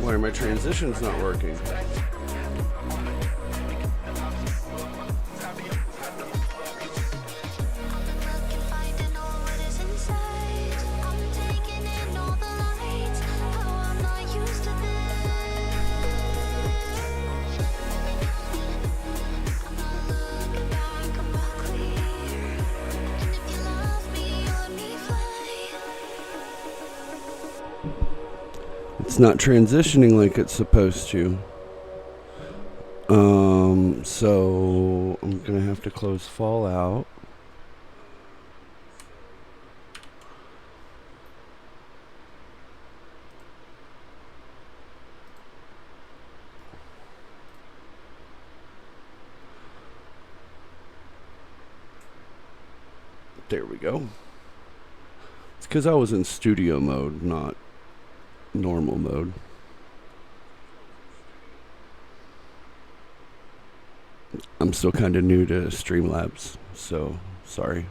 Why are my transitions not working? It's not transitioning like it's supposed to. So I'm gonna have to close Fallout. There we go. It's because I was in studio mode, not normal mode. I'm still kind of new to Streamlabs, so sorry.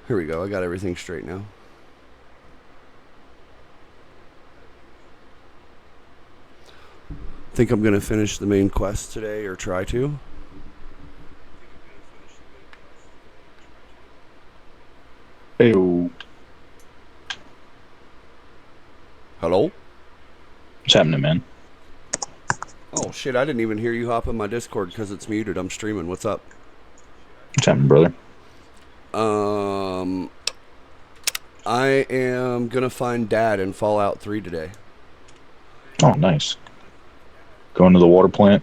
Here we go. I got everything straight now. Think I'm going to finish the main quest today, or try to. Hey-o. Hello? What's happening, man? Oh, shit. I didn't even hear you hop in my Discord because it's muted. I'm streaming. What's up? What's happening, brother? I am gonna find Dad in Fallout 3 today. Oh, nice. Going to the water plant.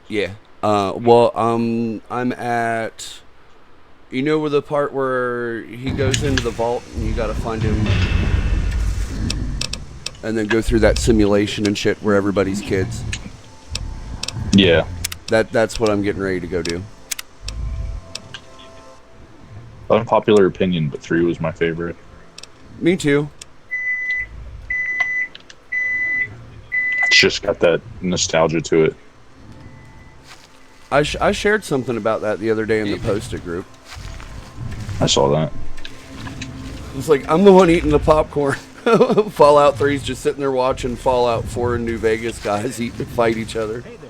Yeah. Well, I'm at. You know where the part where he goes into the vault and you gotta find him, and then go through that simulation and shit where everybody's kids. Yeah. That's what I'm getting ready to go do. Unpopular opinion, but 3 was my favorite. Me too. It's just got that nostalgia to it. I shared something about that the other day in the Post-it group. I saw that. It's like, I'm the one eating the popcorn. Fallout 3's just sitting there watching Fallout 4 and New Vegas guys fight each other. Hey there.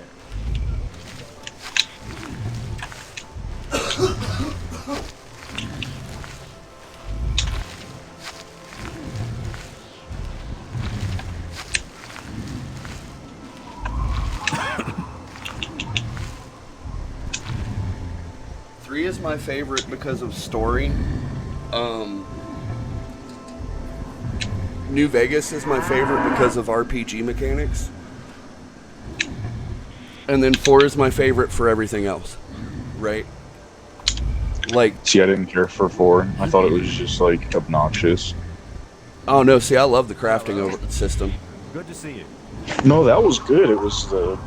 Three is my favorite because of story. New Vegas is my favorite because of RPG mechanics. And then 4 is my favorite for everything else. Right? Like, See, I didn't care for 4. I thought it was just, like, obnoxious. oh no, see, I love the crafting system. Good to see you. No, that was good. It was the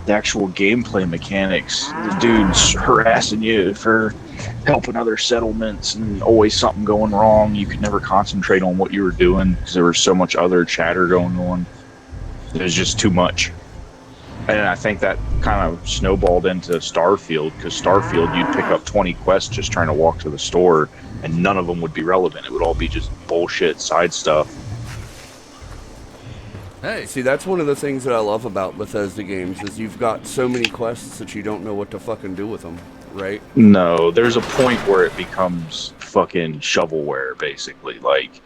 actual gameplay mechanics. The dudes harassing you for helping other settlements and always something going wrong. You could never concentrate on what you were doing because there was so much other chatter going on. It was just too much. And I think that kind of snowballed into Starfield, because Starfield, you'd pick up 20 quests just trying to walk to the store, and none of them would be relevant. It would all be just bullshit side stuff. Hey. See, that's one of the things that I love about Bethesda games is you've got so many quests that you don't know what to fucking do with them, right? No, there's a point where it becomes fucking shovelware, basically. Like,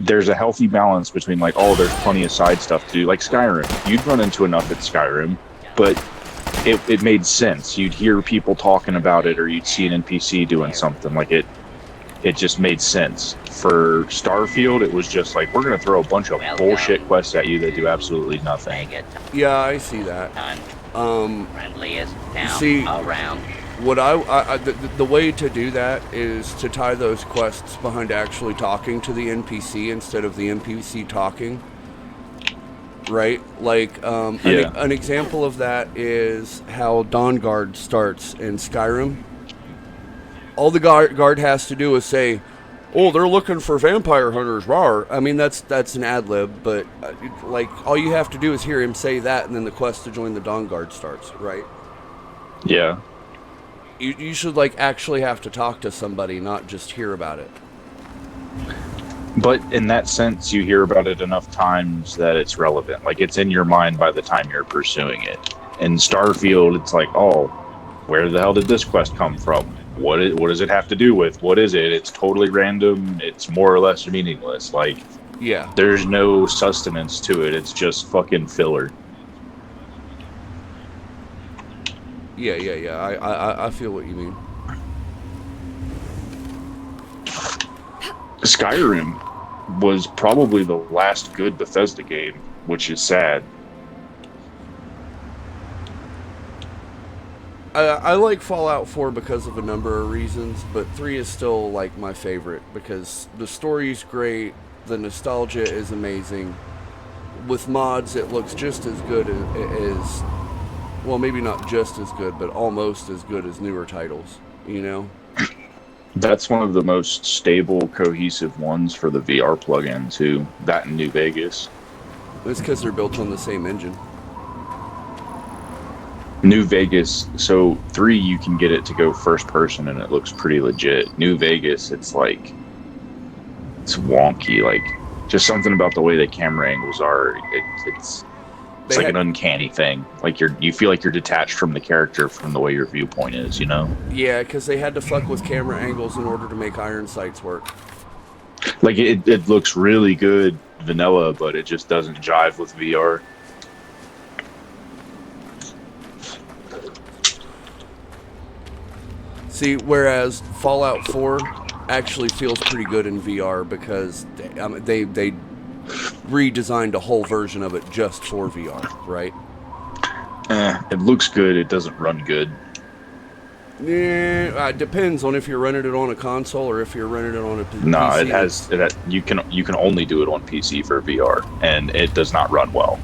there's a healthy balance between, like, oh, there's plenty of side stuff to do. Like Skyrim. You'd run into enough at Skyrim, but it made sense. You'd hear people talking about it, or you'd see an NPC doing something. Like, it just made sense. For Starfield, it was just like, we're going to throw a bunch of bullshit quests at you that do absolutely nothing. Yeah, I see that. Friendliest town See, around. what the way to do that is to tie those quests behind actually talking to the NPC instead of the NPC talking. Right? Like, Yeah. an example of that is how Dawnguard starts in Skyrim. All the guard has to do is say, oh, they're looking for vampire hunters, rawr. I mean, that's an ad-lib, but, like, all you have to do is hear him say that, and then the quest to join the Dawnguard starts, right? Yeah. You should, like, actually have to talk to somebody, not just hear about it. But in that sense, you hear about it enough times that it's relevant. Like, it's in your mind by the time you're pursuing it. In Starfield, it's like, oh, where the hell did this quest come from? What does it have to do with? What is it? It's totally random. It's more or less meaningless. Like, Yeah. there's no sustenance to it. It's just fucking filler. Yeah. I feel what you mean. Skyrim was probably the last good Bethesda game, which is sad. I like Fallout 4 because of a number of reasons, but 3 is still, like, my favorite because the story's great, the nostalgia is amazing. With mods, it looks just as good as well, maybe not just as good, but almost as good as newer titles, you know? That's one of the most stable, cohesive ones for the VR plugin, too. That in New Vegas. It's because they're built on the same engine. New Vegas, so 3, you can get it to go first person and it looks pretty legit. New Vegas, it's like, it's wonky. Like, just something about the way the camera angles are. It's like an uncanny thing. Like, you feel like you're detached from the character from the way your viewpoint is, you know? Yeah, because they had to fuck with camera angles in order to make iron sights work. Like, it looks really good vanilla, but it just doesn't jive with VR. See, whereas Fallout 4, actually feels pretty good in VR because they redesigned a whole version of it just for VR, right? It looks good. It doesn't run good. Yeah, it depends on if you're running it on a console or if you're running it on a PC. No, you can only do it on PC for VR, and it does not run well.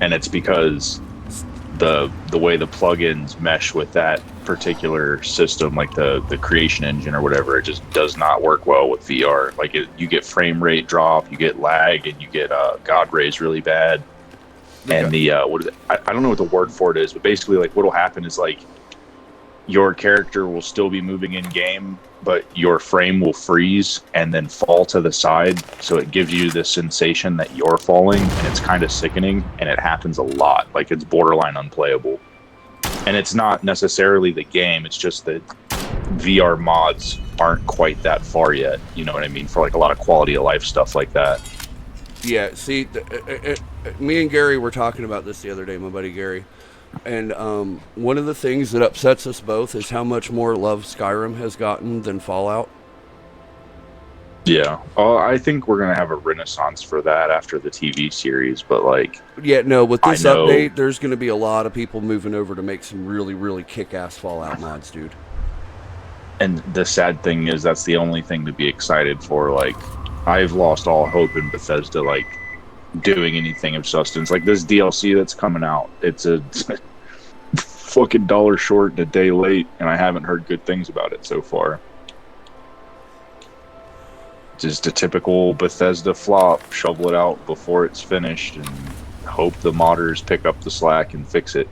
And it's because the way the plugins mesh with that particular system, like the creation engine or whatever, it just does not work well with VR. Like you get frame rate drop, you get lag, and you get God rays really bad. Okay. And the what is it? I don't know what the word for it is, but basically, like, what'll happen is like your character will still be moving in game, but your frame will freeze and then fall to the side, so it gives you this sensation that you're falling, and it's kind of sickening, and it happens a lot. Like, it's borderline unplayable. And it's not necessarily the game, it's just that VR mods aren't quite that far yet, you know what I mean, for like a lot of quality of life stuff like that. Yeah, see, me and Gary were talking about this the other day, my buddy Gary. And one of the things that upsets us both is how much more love Skyrim has gotten than Fallout. Yeah. I think we're going to have a renaissance for that after the TV series, but like... Yeah, no, with this update, there's going to be a lot of people moving over to make some really, really kick-ass Fallout mods, dude. And the sad thing is that's the only thing to be excited for. Like, I've lost all hope in Bethesda, like, doing anything of substance. Like this DLC that's coming out, it's a fucking $1 short and a day late, and I haven't heard good things about it so far. Just a typical Bethesda flop. Shovel it out before it's finished and hope the modders pick up the slack and fix it.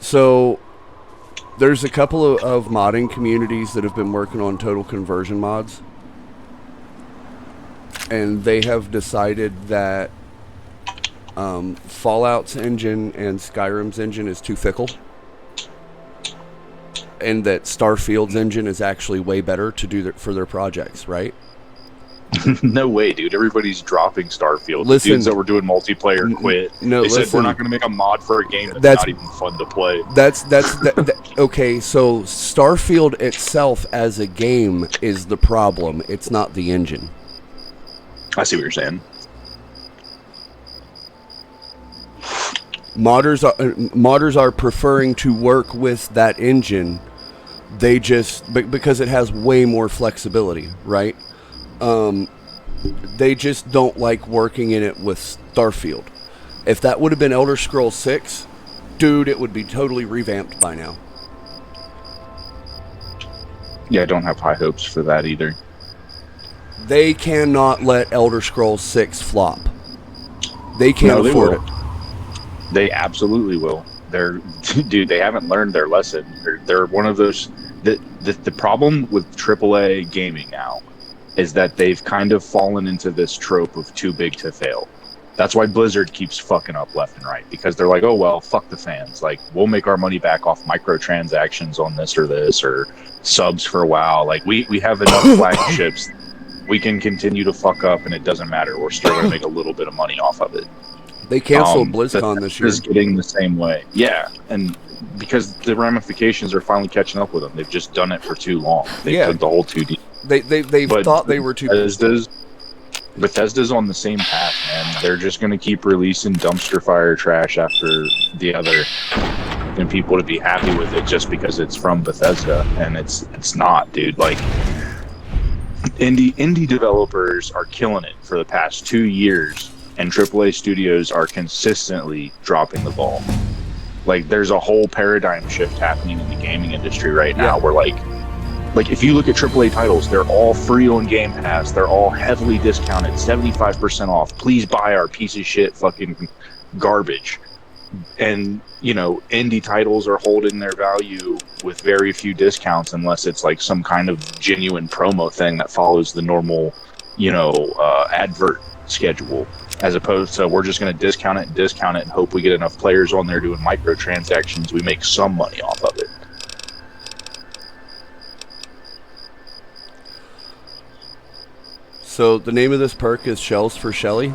So there's a couple of modding communities that have been working on total conversion mods. And they have decided that Fallout's engine and Skyrim's engine is too fickle. And that Starfield's engine is actually way better to do for their projects, right? No way, dude. Everybody's dropping Starfield. Listen, the dudes that were doing multiplayer quit. They said, we're not going to make a mod for a game that's not even fun to play. Okay, so Starfield itself as a game is the problem. It's not the engine. I see what you're saying. Modders are preferring to work with that engine. They just because it has way more flexibility, right? They just don't like working in it with Starfield. If that would have been Elder Scrolls 6, dude, it would be totally revamped by now. Yeah, I don't have high hopes for that either. They cannot let Elder Scrolls 6 flop. They can't afford it. They absolutely will. Dude, they haven't learned their lesson. They're one of those... The problem with AAA gaming now is that they've kind of fallen into this trope of too big to fail. That's why Blizzard keeps fucking up left and right, because they're like, oh, well, fuck the fans. Like, we'll make our money back off microtransactions on this, or subs for WoW. Like, we have enough flagships. We can continue to fuck up, and it doesn't matter. We're still going to make a little bit of money off of it. They canceled BlizzCon this year. Is getting the same way. Yeah, and because the ramifications are finally catching up with them. They've just done it for too long. They took the whole 2D. They thought they were too... Bethesda's on the same path, man. They're just going to keep releasing dumpster fire trash after the other, and people to be happy with it just because it's from Bethesda, and it's not, dude. Like, indie developers are killing it for the past 2 years, and AAA studios are consistently dropping the ball. Like, there's a whole paradigm shift happening in the gaming industry right now, where like if you look at AAA titles, they're all free on Game Pass. They're all heavily discounted, 75% off. Please buy our piece of shit fucking garbage. And, you know, indie titles are holding their value with very few discounts unless it's like some kind of genuine promo thing that follows the normal, you know, advert schedule. As opposed to, we're just going to discount it and hope we get enough players on there doing microtransactions. We make some money off of it. So the name of this perk is Shells for Shelly?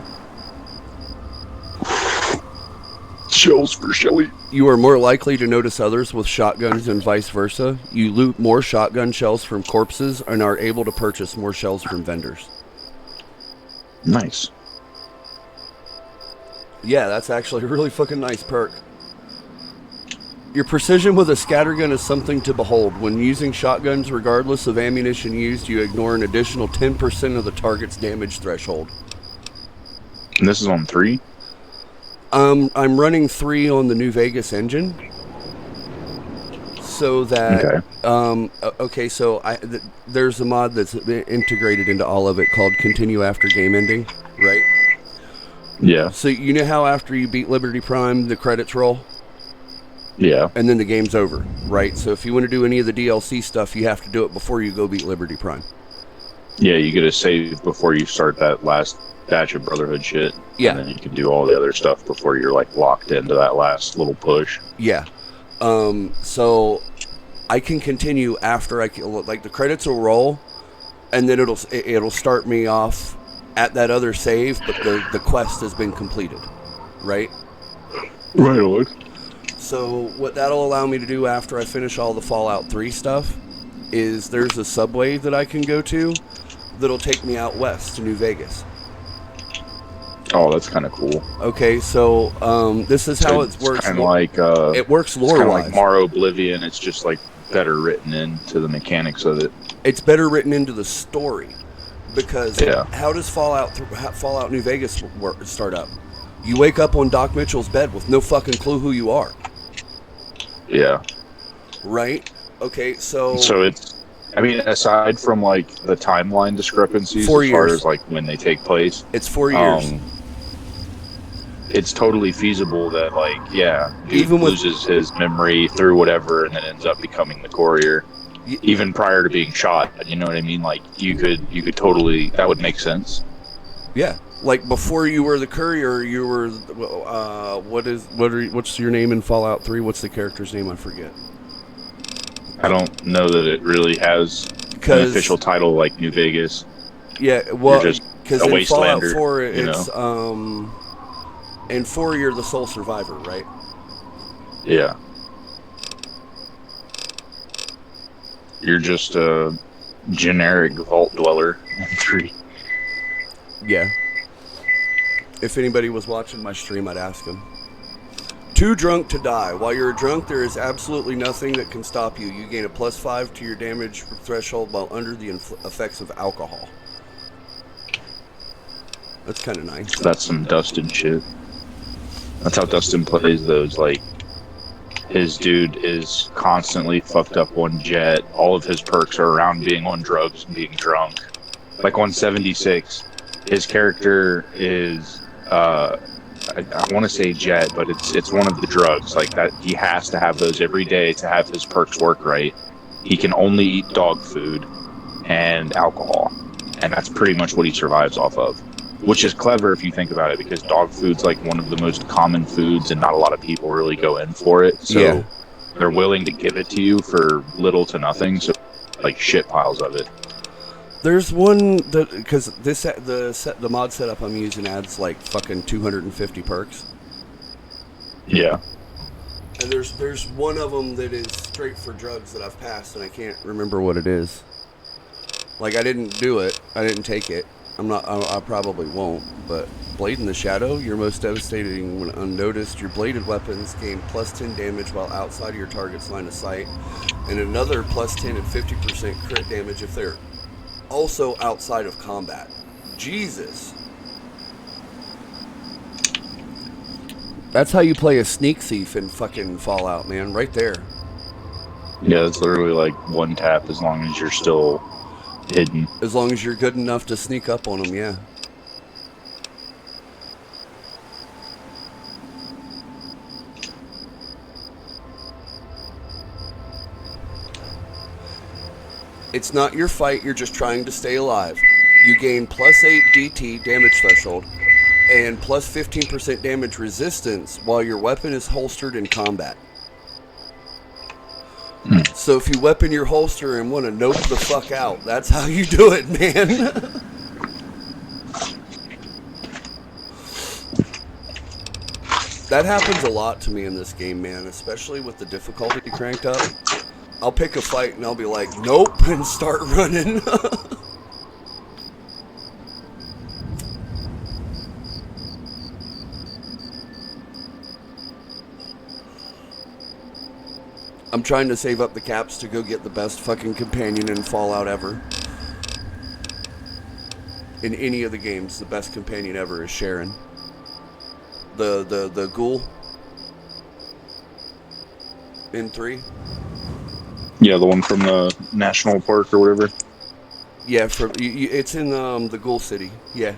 Shells for Shelly. You are more likely to notice others with shotguns and vice versa. You loot more shotgun shells from corpses and are able to purchase more shells from vendors. Nice. Yeah, that's actually a really fucking nice perk. Your precision with a scattergun is something to behold. When using shotguns, regardless of ammunition used, you ignore an additional 10% of the target's damage threshold. And this is on 3? I'm running 3 on the New Vegas engine. So that... Okay, so there's a mod that's integrated into all of it called Continue After Game Ending, right? Yeah. So you know how after you beat Liberty Prime, the credits roll? Yeah. And then the game's over, right? So if you want to do any of the DLC stuff, you have to do it before you go beat Liberty Prime. Yeah, you get a save before you start that last batch of Brotherhood shit. Yeah. And then you can do all the other stuff before you're like locked into that last little push. Yeah. So I can continue after like the credits will roll, and then it'll start me off at that other save, but the quest has been completed, right? Right on. So what that'll allow me to do after I finish all the Fallout 3 stuff is there's a subway that I can go to that'll take me out west to New Vegas. Oh, that's kind of cool. Okay, so this is how it works. Kind of like it works lore-wise. lore-wise. Kind of like Morrow Oblivion. It's just like better written into the mechanics of it. It's better written into the story because how does Fallout New Vegas start up? You wake up on Doc Mitchell's bed with no fucking clue who you are. Yeah. Right? Okay, so it's, I mean, aside from like the timeline discrepancies 4 as far years. as like when they take place, it's 4 years. It's totally feasible that like, dude Even loses his memory through whatever and then ends up becoming the courier. Even prior to being shot, you know what I mean? Like you could totally, that would make sense. Yeah. Like before you were the courier, you were what's your name in Fallout 3? What's the character's name? I forget. I don't know that it really has an official title like New Vegas. Yeah, well, because in Fallout 4 it's in 4 you're the sole survivor, right? Yeah. You're just a generic vault dweller in 3. Yeah. If anybody was watching my stream, I'd ask them. Too drunk to die. While you're drunk, there is absolutely nothing that can stop you. You gain a +5 to your damage threshold while under the effects of alcohol. That's kind of nice. That's some Dustin shit. That's how Dustin plays those, like, his dude is constantly fucked up on jet. All of his perks are around being on drugs and being drunk. Like on 76, his character is, I want to say jet, but it's one of the drugs. Like that, he has to have those every day to have his perks work right. He can only eat dog food and alcohol, and that's pretty much what he survives off of. Which is clever if you think about it, because dog food's like one of the most common foods, and not a lot of people really go in for it. So they're willing to give it to you for little to nothing. So like shit piles of it. There's one that because the mod setup I'm using adds like fucking 250 perks. Yeah. And there's one of them that is straight for drugs that I've passed, and I can't remember what it is. Like I didn't do it. I didn't take it. I probably won't, but Blade in the Shadow, you're most devastating when unnoticed. Your bladed weapons gain +10 damage while outside of your target's line of sight, and another +10 and 50% crit damage if they're also outside of combat. Jesus. That's how you play a sneak thief in fucking Fallout, man, right there. Yeah, it's literally like one tap as long as you're still hidden. As long as you're good enough to sneak up on them, yeah. It's not your fight, you're just trying to stay alive. You gain +8 DT damage threshold and +15% damage resistance while your weapon is holstered in combat. So if you weapon your holster and want to nope the fuck out, that's how you do it, man. That happens a lot to me in this game, man, especially with the difficulty cranked up. I'll pick a fight and I'll be like, nope, and start running. I'm trying to save up the caps to go get the best fucking companion in Fallout ever. In any of the games, the best companion ever is Sharon. The ghoul in 3. Yeah, the one from the national park or whatever. Yeah, it's in the Ghoul City. Yeah.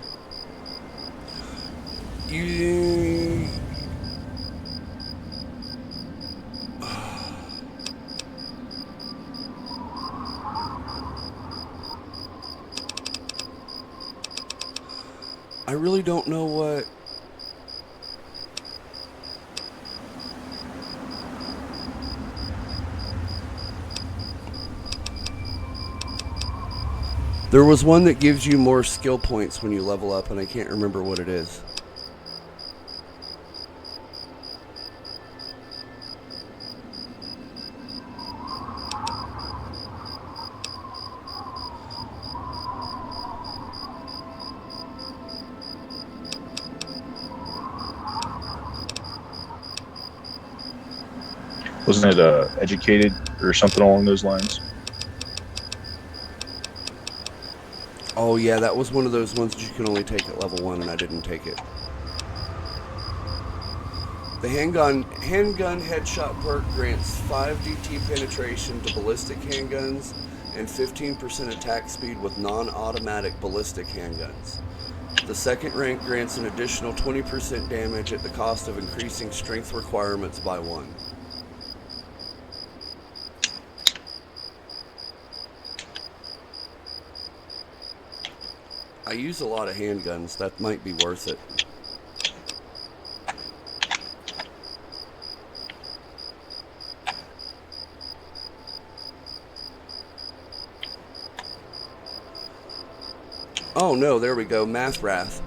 I really don't know what. There was one that gives you more skill points when you level up, and I can't remember what it is. Wasn't it educated or something along those lines? Oh yeah, that was one of those ones that you can only take at level 1, and I didn't take it. The handgun headshot perk grants 5 DT penetration to ballistic handguns and 15% attack speed with non-automatic ballistic handguns. The second rank grants an additional 20% damage at the cost of increasing strength requirements by 1. I use a lot of handguns. That might be worth it. Oh no, there we go. Math Wrath.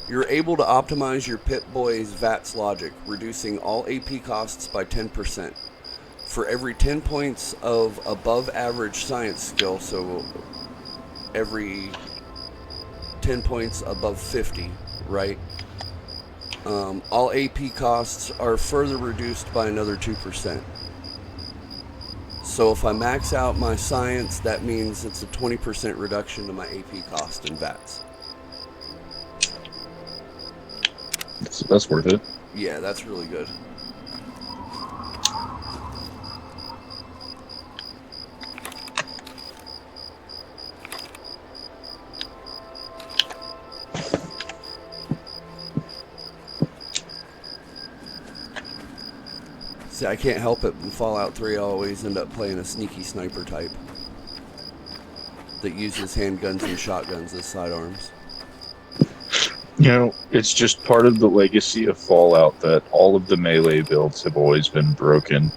You're able to optimize your Pip-Boy's VATS logic, reducing all AP costs by 10%. For every 10 points of above average science skill, so every 10 points above 50, right? All AP costs are further reduced by another 2%. So if I max out my science, that means it's a 20% reduction to my AP cost in VATS. That's worth it. Yeah, that's really good. See, I can't help it. In Fallout 3, I always end up playing a sneaky sniper type that uses handguns and shotguns as sidearms. You know, it's just part of the legacy of Fallout that all of the melee builds have always been broken.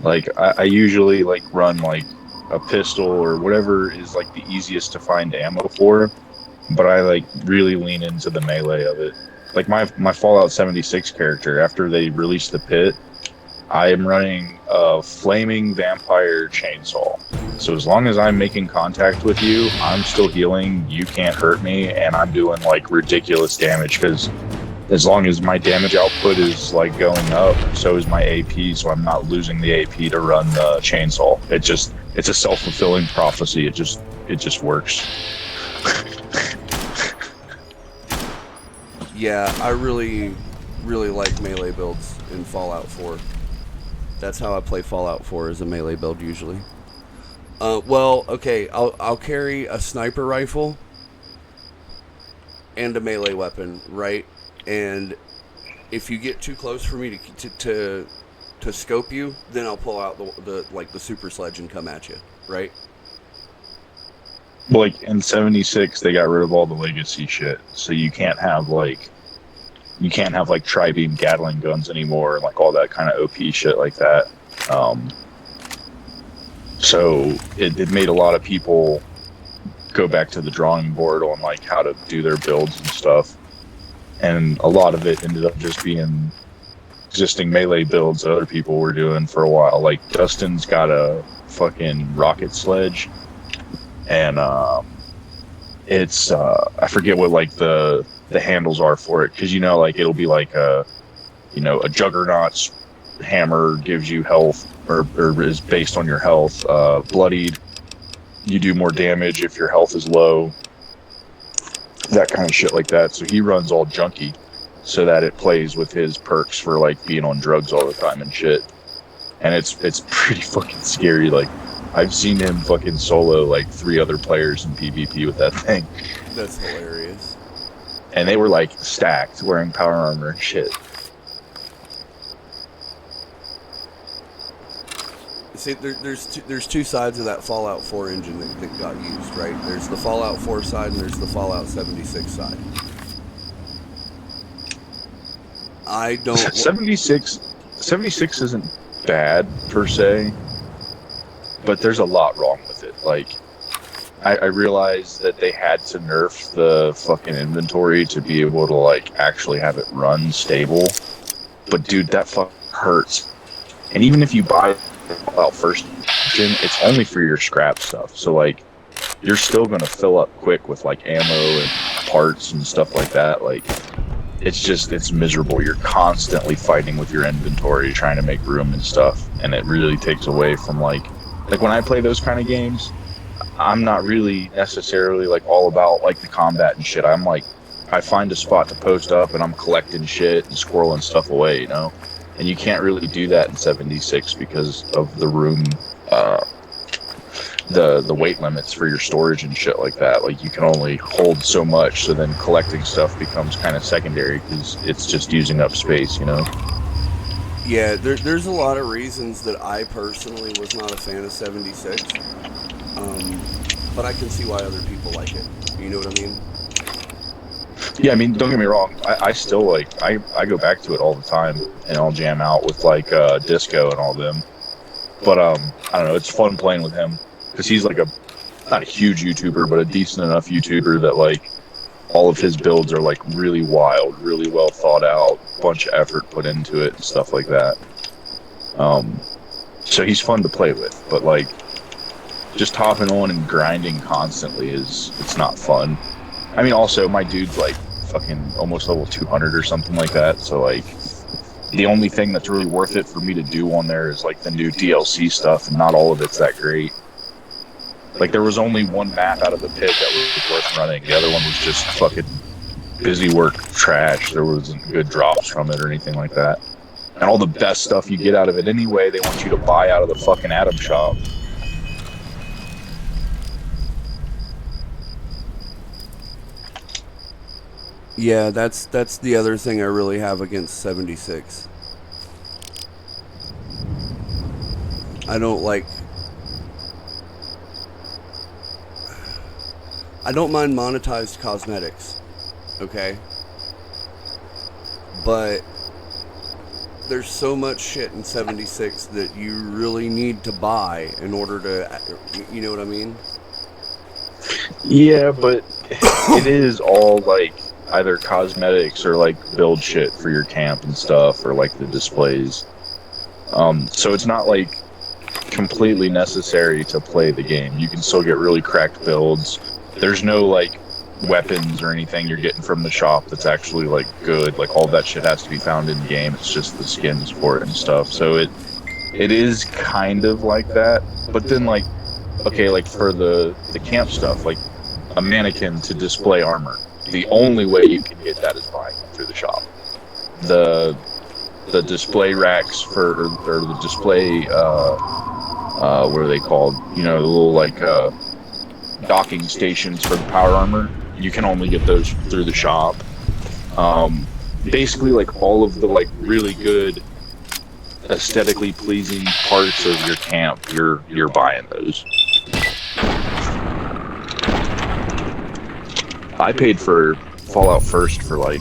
Like, I usually, like, run, like, a pistol or whatever is, like, the easiest to find ammo for, but I, like, really lean into the melee of it. Like, my Fallout 76 character, after they released the pit, I am running a flaming vampire chainsaw. So as long as I'm making contact with you, I'm still healing, you can't hurt me, and I'm doing like ridiculous damage because as long as my damage output is like going up, so is my AP, so I'm not losing the AP to run the chainsaw. It's a self-fulfilling prophecy. It just works. Yeah, I really like melee builds in Fallout 4. That's how I play Fallout 4, as a melee build usually. Well, okay, I'll carry a sniper rifle and a melee weapon, right? And if you get too close for me to scope you, then I'll pull out the super sledge and come at you, right? Like in 76, they got rid of all the legacy shit, so you can't have like tri-beam Gatling guns anymore, like all that kind of OP shit like that. So it made a lot of people go back to the drawing board on like how to do their builds and stuff. and a lot of it ended up just being existing melee builds that other people were doing for a while. Like Dustin's got a fucking rocket sledge, and it's I forget what like the handles are for it, because you know, like it'll be like a juggernaut's hammer gives you health, or is based on your health. Bloodied, you do more damage if your health is low, that kind of shit like that. So he runs all junky so that it plays with his perks for like being on drugs all the time and shit. And it's pretty fucking scary. Like, I've seen him fucking solo like 3 other players in PvP with that thing. That's hilarious. And they were like stacked, wearing power armor and shit. See, there's two sides of that Fallout 4 engine that got used, right? There's the Fallout 4 side and there's the Fallout 76 side. I don't... 76 isn't bad, per se, but there's a lot wrong with it. Like, I realized that they had to nerf the fucking inventory to be able to, like, actually have it run stable. But, dude, that fuck hurts. And even if you buy Fallout first gen, it's only for your scrap stuff. So, like, you're still going to fill up quick with, like, ammo and parts and stuff like that. Like, it's miserable. You're constantly fighting with your inventory, trying to make room and stuff. And it really takes away from, like when I play those kind of games, I'm not really necessarily, like, all about, like, the combat and shit. I'm, like, I find a spot to post up and I'm collecting shit and squirreling stuff away, you know? And you can't really do that in 76 because of the room, the weight limits for your storage and shit like that. Like, you can only hold so much, so then collecting stuff becomes kind of secondary because it's just using up space, you know? Yeah, there's a lot of reasons that I personally was not a fan of 76. But I can see why other people like it. You know what I mean? Yeah, I mean, don't get me wrong. I still, like, I go back to it all the time, and I'll jam out with, like, Disco and all them. But, I don't know, it's fun playing with him, because he's, like, not a huge YouTuber, but a decent enough YouTuber that, like, all of his builds are, like, really wild, really well thought out, bunch of effort put into it and stuff like that. So he's fun to play with, but, like, just hopping on and grinding constantly it's not fun. I mean, also, my dude's, like, fucking almost level 200 or something like that, so, like, the only thing that's really worth it for me to do on there is, like, the new DLC stuff, and not all of it's that great. Like, there was only one map out of the pit that was worth running. The other one was just fucking busy work trash. There wasn't good drops from it or anything like that. And all the best stuff you get out of it anyway, they want you to buy out of the fucking Atom shop. Yeah, that's the other thing I really have against 76. I don't mind monetized cosmetics, okay? But there's so much shit in 76 that you really need to buy in order to, you know what I mean? Yeah, but it is all, like, either cosmetics or, like, build shit for your camp and stuff, or, like, the displays. So it's not, like, completely necessary to play the game. You can still get really cracked builds. There's no, like, weapons or anything you're getting from the shop that's actually, like, good. Like, all that shit has to be found in game. It's just the skins for it and stuff. So it is kind of like that. But then, like, okay, like, for the camp stuff, like, a mannequin to display armor. The only way you can get that is buying it through the shop. The display racks or the display, what are they called? You know, the little, like, docking stations for the power armor. You can only get those through the shop. Basically, like, all of the, like, really good, aesthetically pleasing parts of your camp, you're buying those. I paid for Fallout First for, like,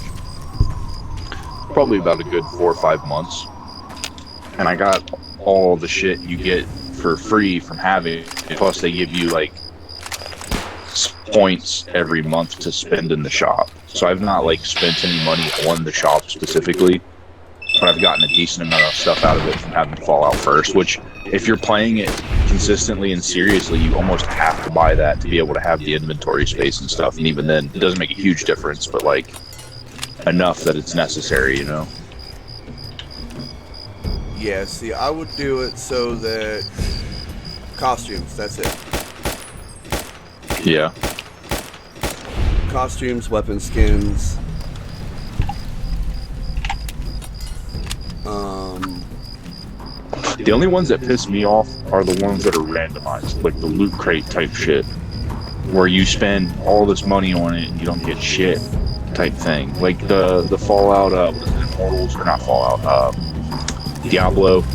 probably about a good 4 or 5 months, and I got all the shit you get for free from having it. Plus, they give you, like, points every month to spend in the shop. So I've not like spent any money on the shop specifically, but I've gotten a decent amount of stuff out of it from having Fallout First, which if you're playing it consistently and seriously, you almost have to buy that to be able to have the inventory space and stuff. And even then, it doesn't make a huge difference, but like enough that it's necessary, you know? Yeah, see, I would do it so that costumes, that's it. Yeah. Costumes, weapon skins. The only ones that piss me off are the ones that are randomized, like the loot crate type shit, where you spend all this money on it and you don't get shit type thing. Like the Fallout, what is it, Immortals, or not Fallout, Diablo.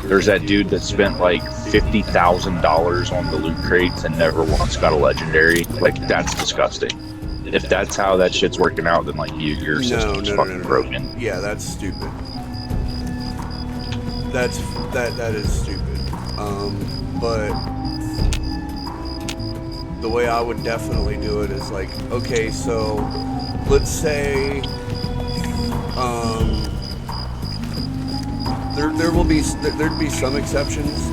There's that dude that spent like $50,000 on the loot crates and never once got a legendary. Like, that's disgusting. If that's how that shit's working out, then like your system's fucking broken. Yeah, that's stupid. That is stupid. But the way I would definitely do it is like, okay, so let's say there'd be some exceptions,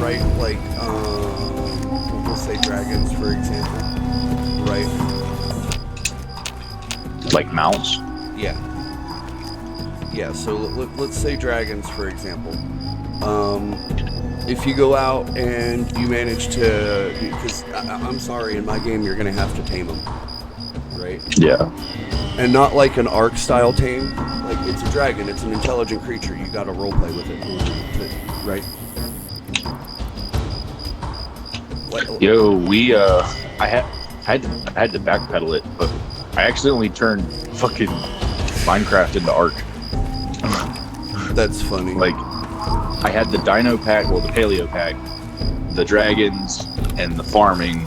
right? Like we'll say dragons, for example, right? Like mounts. Yeah. Yeah, so let's say dragons, for example. If you go out and you manage to, because I'm sorry, in my game you're going to have to tame them, right? Yeah. And not like an Ark style tame. Like, it's a dragon, it's an intelligent creature, you got to roleplay with it, right? Yo, I had to backpedal it, but I accidentally turned fucking Minecraft into Ark. That's funny. Like, I had the Dino pack, well, the Paleo pack, the dragons, and the farming,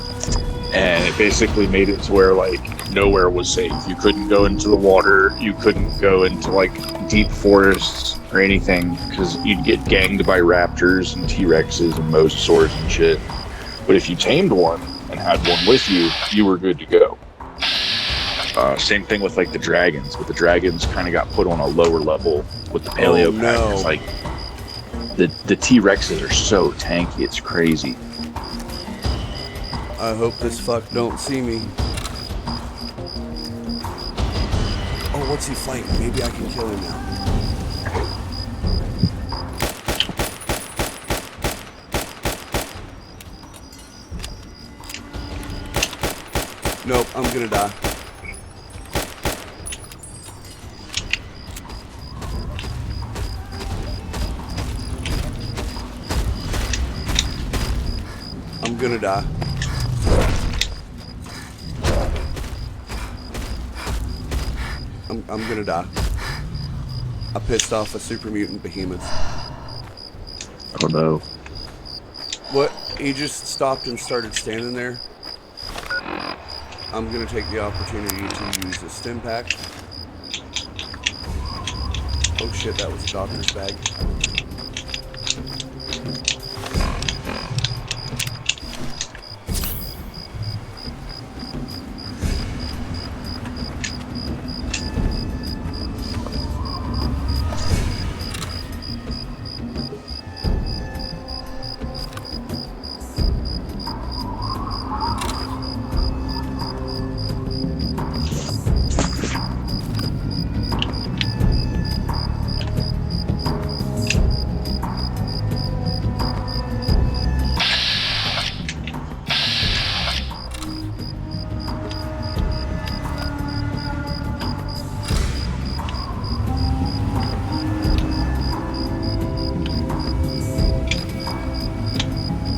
and it basically made it to where like nowhere was safe. You couldn't go into the water, you couldn't go into like deep forests or anything because you'd get ganged by raptors and T-Rexes and mosasaurs and shit. But if you tamed one and had one with you, you were good to go. Same thing with like the dragons, but the dragons kind of got put on a lower level with the Paleo pack. No. It's like the T-Rexes are so tanky, it's crazy. I hope this fuck don't see me. Oh, what's he fighting? Maybe I can kill him now. Nope, I'm gonna die. I'm gonna die. I'm gonna die. I pissed off a super mutant behemoth. Oh no. What? He just stopped and started standing there. I'm gonna take the opportunity to use a stim pack. Oh shit, that was a doctor's bag.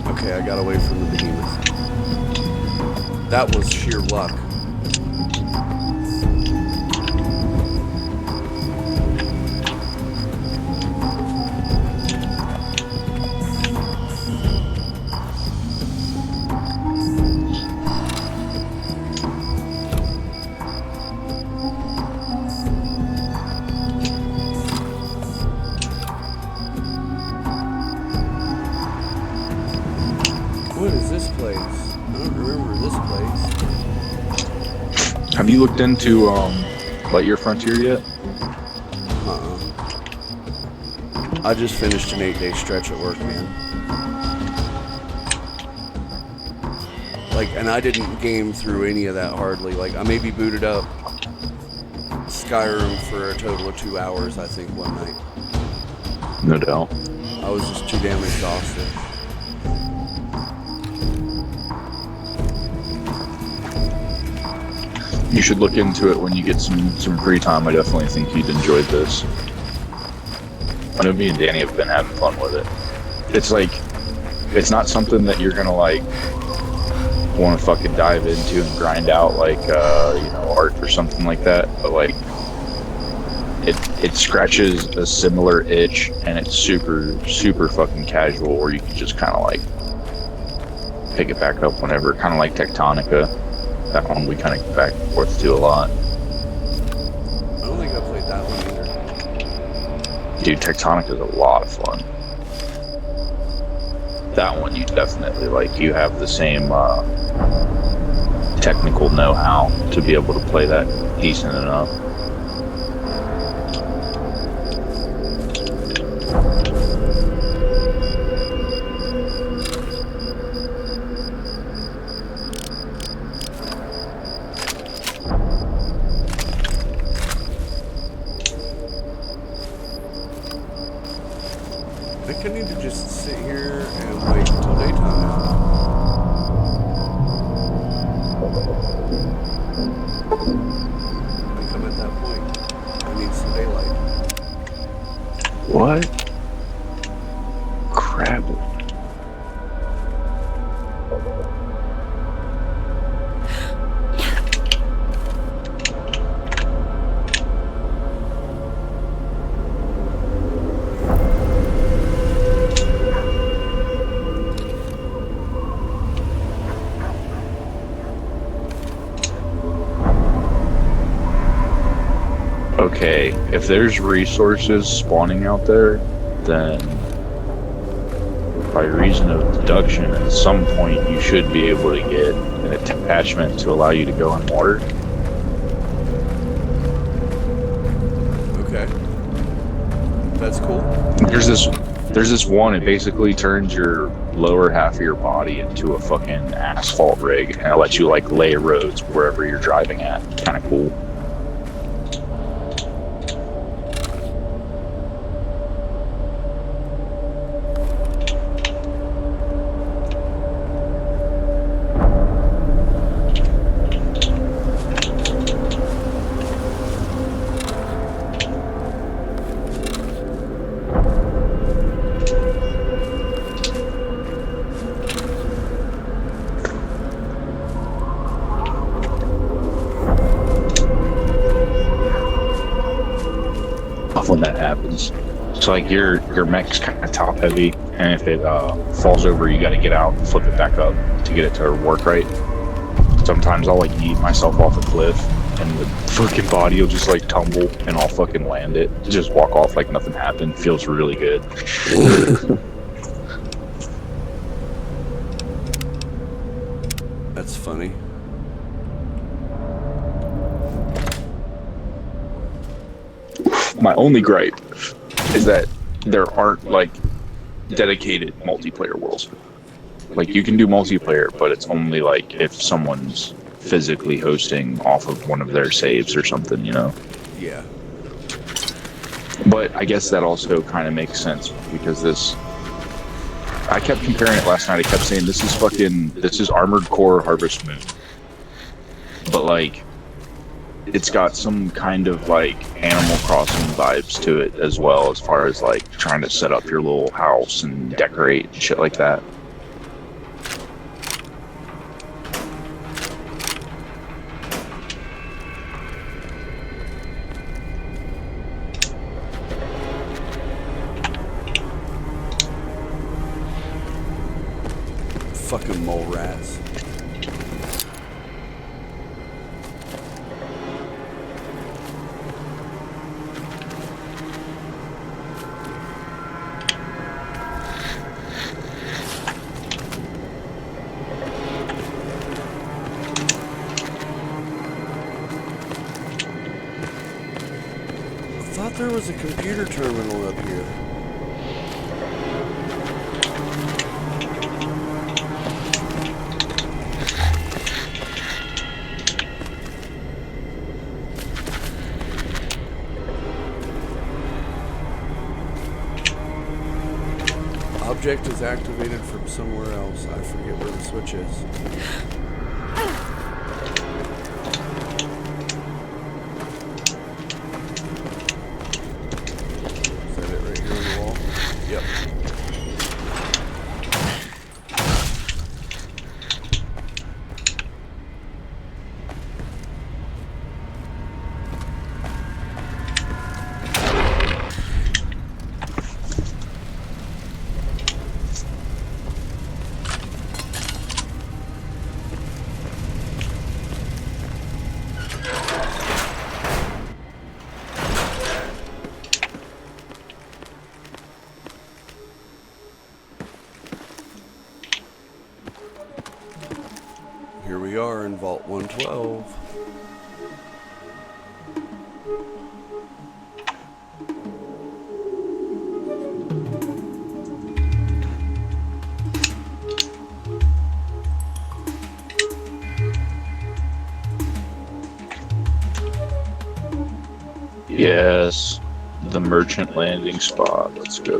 Okay, I got away from the behemoth. That was sheer luck. What is this place? I don't remember this place. Have you looked into Lightyear Frontier yet? I just finished an 8-day stretch at work, man. Like, and I didn't game through any of that hardly. Like, I maybe booted up Skyrim for a total of 2 hours, I think, one night. No doubt. I was just too damn exhausted. You should look into it when you get some free time. I definitely think you'd enjoy this. I know me and Danny have been having fun with it. It's like, it's not something that you're gonna like want to fucking dive into and grind out like art or something like that. But like, it scratches a similar itch, and it's super fucking casual, where you can just kind of like pick it back up whenever. Kind of like Tectonica. That one we kind of get back and forth to a lot. I don't think I played that one either. Dude, Tectonica is a lot of fun. That one you definitely like. You have the same technical know-how to be able to play that decent enough. I think I need to just sit here and wait until daytime now. I think I'm at that point. I need some daylight. What? Crap. Okay, if there's resources spawning out there, then by reason of deduction, at some point you should be able to get an attachment to allow you to go in water. Okay. That's cool. There's this one, it basically turns your lower half of your body into a fucking asphalt rig, and it lets you like lay roads wherever you're driving at. Kind of cool. When that happens, so like your mech's kind of top heavy, and if it falls over, you got to get out and flip it back up to get it to work right. Sometimes I'll like yeet myself off a cliff, and the fucking body will just like tumble, and I'll fucking land it, just walk off like nothing happened. Feels really good. That's funny. My only gripe is that there aren't like dedicated multiplayer worlds. Like you can do multiplayer, but it's only like if someone's physically hosting off of one of their saves or something, you know? Yeah. But I guess that also kind of makes sense because I kept comparing it last night. I kept saying this is Armored Core Harvest Moon. But like, it's got some kind of like Animal Crossing vibes to it as well, as far as like trying to set up your little house and decorate and shit like that. Fucking mole rats. there was a computer terminal up here. Object is activated from somewhere else. I forget where the switch is. Is that it right here on the wall? Yep. Here we are in Vault 112. Yes, the merchant landing spot. Let's go.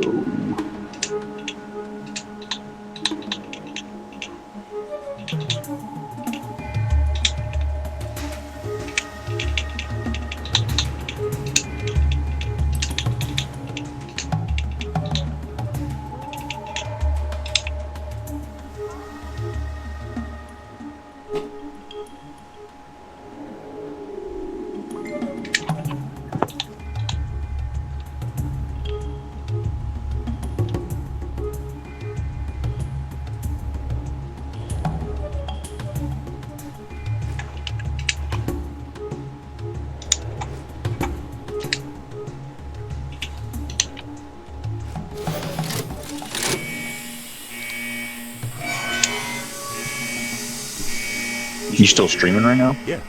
You still streaming right now? Yeah.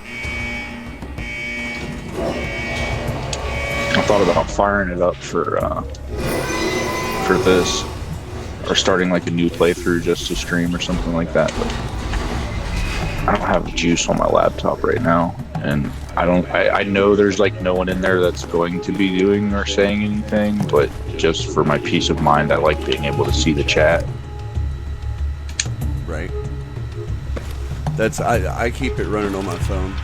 I thought about firing it up for this, or starting like a new playthrough just to stream or something like that. But I don't have juice on my laptop right now, and I know there's like no one in there that's going to be doing or saying anything, but just for my peace of mind, I like being able to see the chat. Right. That's I keep it running on my phone.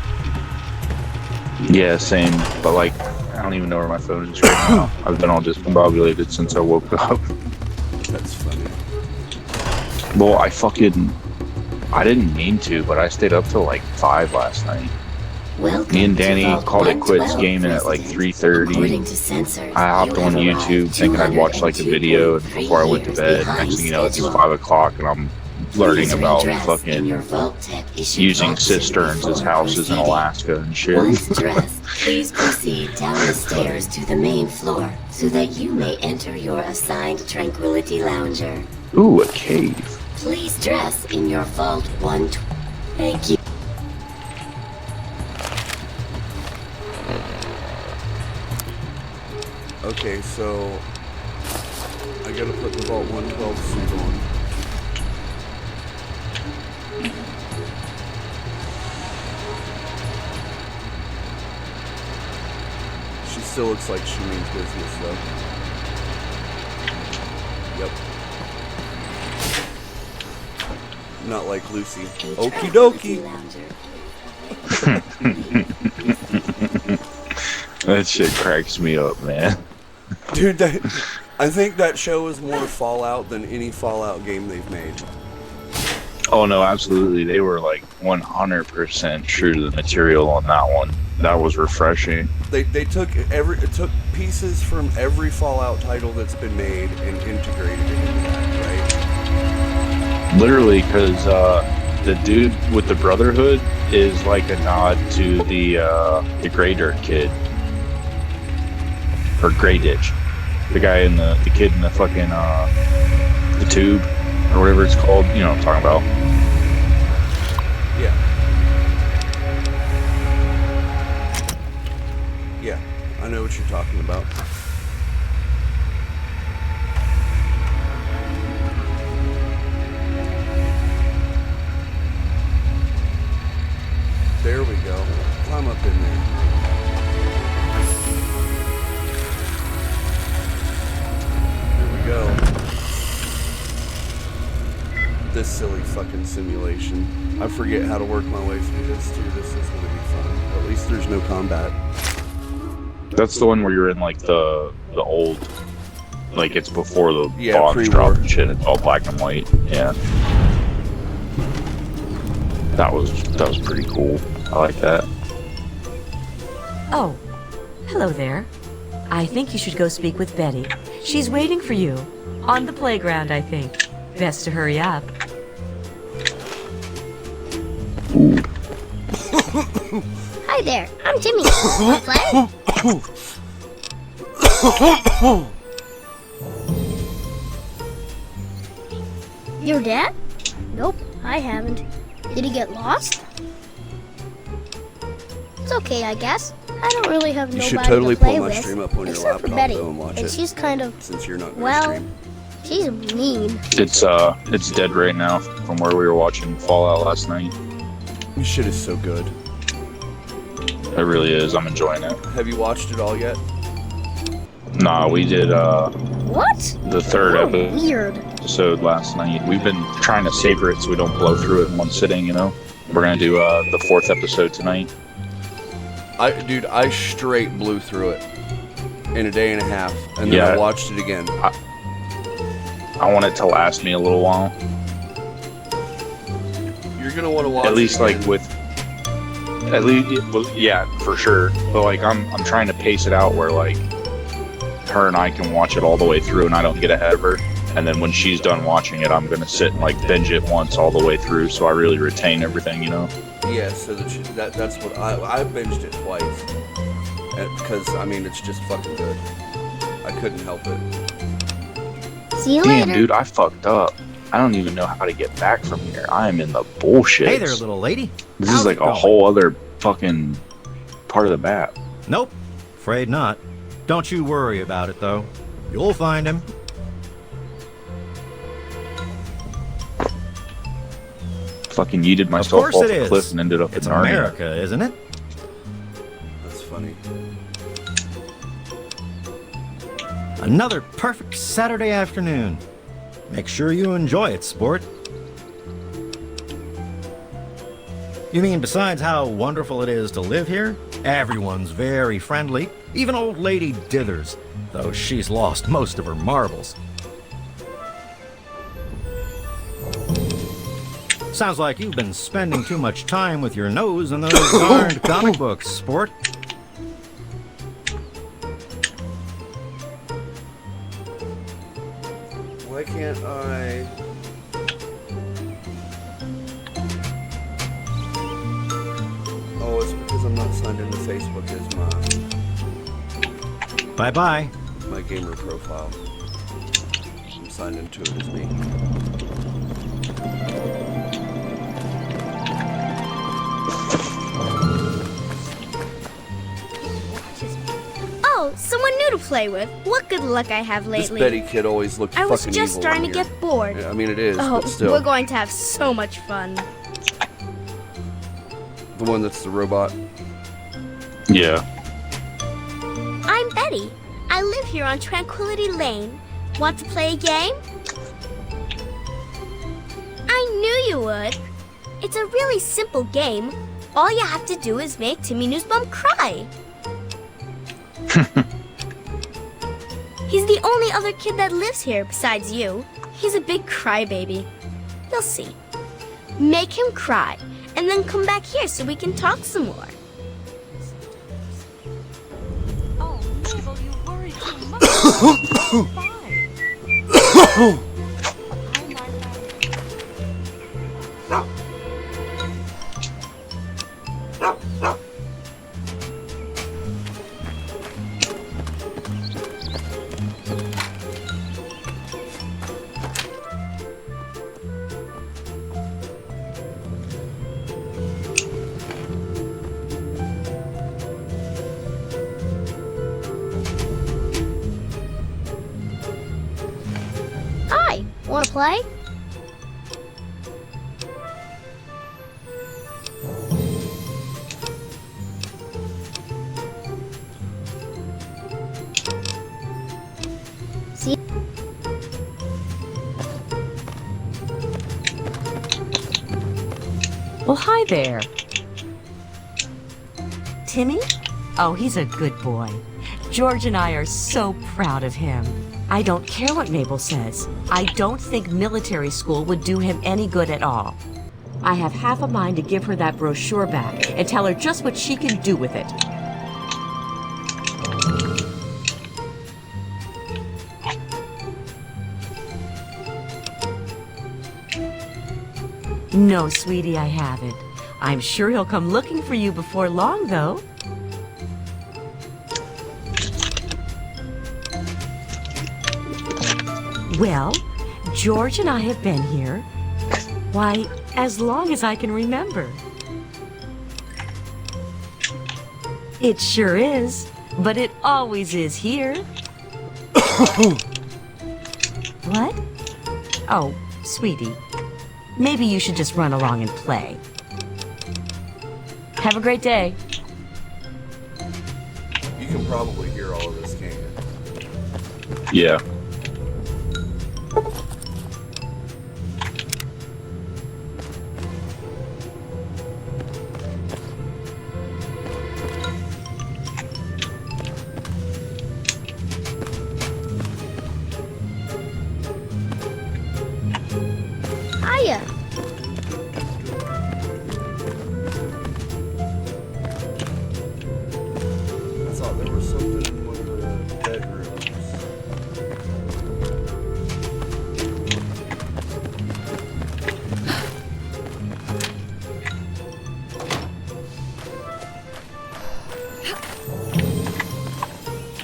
Yeah, same. But like, I don't even know where my phone is right now. I've been all discombobulated since I woke up. That's funny. Well, I didn't mean to, but I stayed up till like 5 last night. Me and Danny called it quits gaming at like 3:30. I hopped on YouTube thinking I'd watch like a video before I went to bed. Next thing you know, it's 5 o'clock and I'm learning about fucking using cisterns as houses in Alaska and shit. Once dressed, please proceed down the stairs to the main floor so that you may enter your assigned Tranquility Lounger. Ooh, a cave. Please dress in your Vault 112. Thank you. Okay, so I gotta put the Vault 112 suit on. She still looks like she means business though. Yep. Not like Lucy. Okie dokie. That shit cracks me up, man. Dude, I think that show is more Fallout than any Fallout game they've made. Oh no, absolutely. They were like 100% true to the material on that one. That was refreshing. They took pieces from every Fallout title that's been made and integrated it into that, right? Literally, because the dude with the Brotherhood is like a nod to the Grey Dirt kid. Or Grey Ditch. The guy in the kid in the fucking the tube or whatever it's called. You know what I'm talking about. Yeah. Yeah, I I know what you're talking about. There we go. Climb up in there. There we go. This silly fucking simulation. I forget how to work my way through this too. This is gonna be fun. At least there's no combat. That's the one where you're in like the old, like it's before the bombs pre-war. drop and shit. It's all black and white. Yeah. That was pretty cool. I like that. Oh, hello there. I think you should go speak with Betty. She's waiting for you. On the playground, I think. Best to hurry up. Hi there, I'm Jimmy. Wanna play? Your dad? Nope, I haven't. Did he get lost? It's okay, I guess. I don't really have You nobody should totally to play pull my with, stream up on your except for laptop Betty, though and watch and it. she's kind of, Since you're not gonna well, stream. she's mean. It's dead right now from where we were watching Fallout last night. This shit is so good. It really is. I'm enjoying it. Have you watched it all yet? Nah, we did What? the third Oh, episode. weird. Last night. We've been trying to savor it so we don't blow through it in one sitting, you know? We're gonna do the fourth episode tonight. Dude, I straight blew through it in a day and a half, and then Yeah. I watched it again. I want it to last me a little while. You're gonna want to watch At least it like again. with well, yeah, for sure. But like I'm trying to pace it out where like her and I can watch it all the way through and I don't get ahead of her. And then when she's done watching it, I'm gonna sit and like binge it once all the way through so I really retain everything, you know? Yeah, so that's what I binged it twice, because I mean it's just fucking good. I couldn't help it. See you Damn, later. dude, I fucked up. I don't even know how to get back from here. I am in the bullshit. Hey there, little lady. This How's is like it a going? whole other fucking part of the map. Nope. Afraid not. Don't you worry about it, though. You'll find him. Fucking yeeted myself Of course off it the is. cliff and ended up It's in Narnia. America, isn't it? That's funny. Another perfect Saturday afternoon. Make sure you enjoy it, sport. You mean besides how wonderful it is to live here? Everyone's very friendly, even old lady Dithers, though she's lost most of her marbles. Sounds like you've been spending too much time with your nose in those darned comic books, sport. Why can't I? Oh, it's because I'm not signed into Facebook as Bye-bye. my gamer profile. I'm signed into it as me. Oh, someone new to play with. What good luck I have This lately. Betty kid always looked I was fucking just evil starting on to here. get bored. Yeah, I mean it is, Oh, but still. we're going to have so much fun. The one that's the robot. Yeah. I'm Betty. I live here on Tranquility Lane. Want to play a game? I knew you would. It's a really simple game. All you have to do is make Timmy Newsbum cry. He's the only other kid that lives here besides you. He's a big crybaby. You'll see. Make him cry, and then come back here so we can talk some more. Oh, Mabel, you worry too much. It's fine. play? See? Well, hi there. Timmy? Oh, he's a good boy. George and I are so proud of him. I don't care what Mabel says. I don't think military school would do him any good at all. I have half a mind to give her that brochure back and tell her just what she can do with it. No, sweetie, I haven't. I'm sure he'll come looking for you before long, though. Well, George and I have been here, why, as long as I can remember. It sure is, but it always is here. What? Oh, sweetie, maybe you should just run along and play. Have a great day. You can probably hear all of this, can't you? Yeah. Hiya. I thought there was something in one of the bedrooms.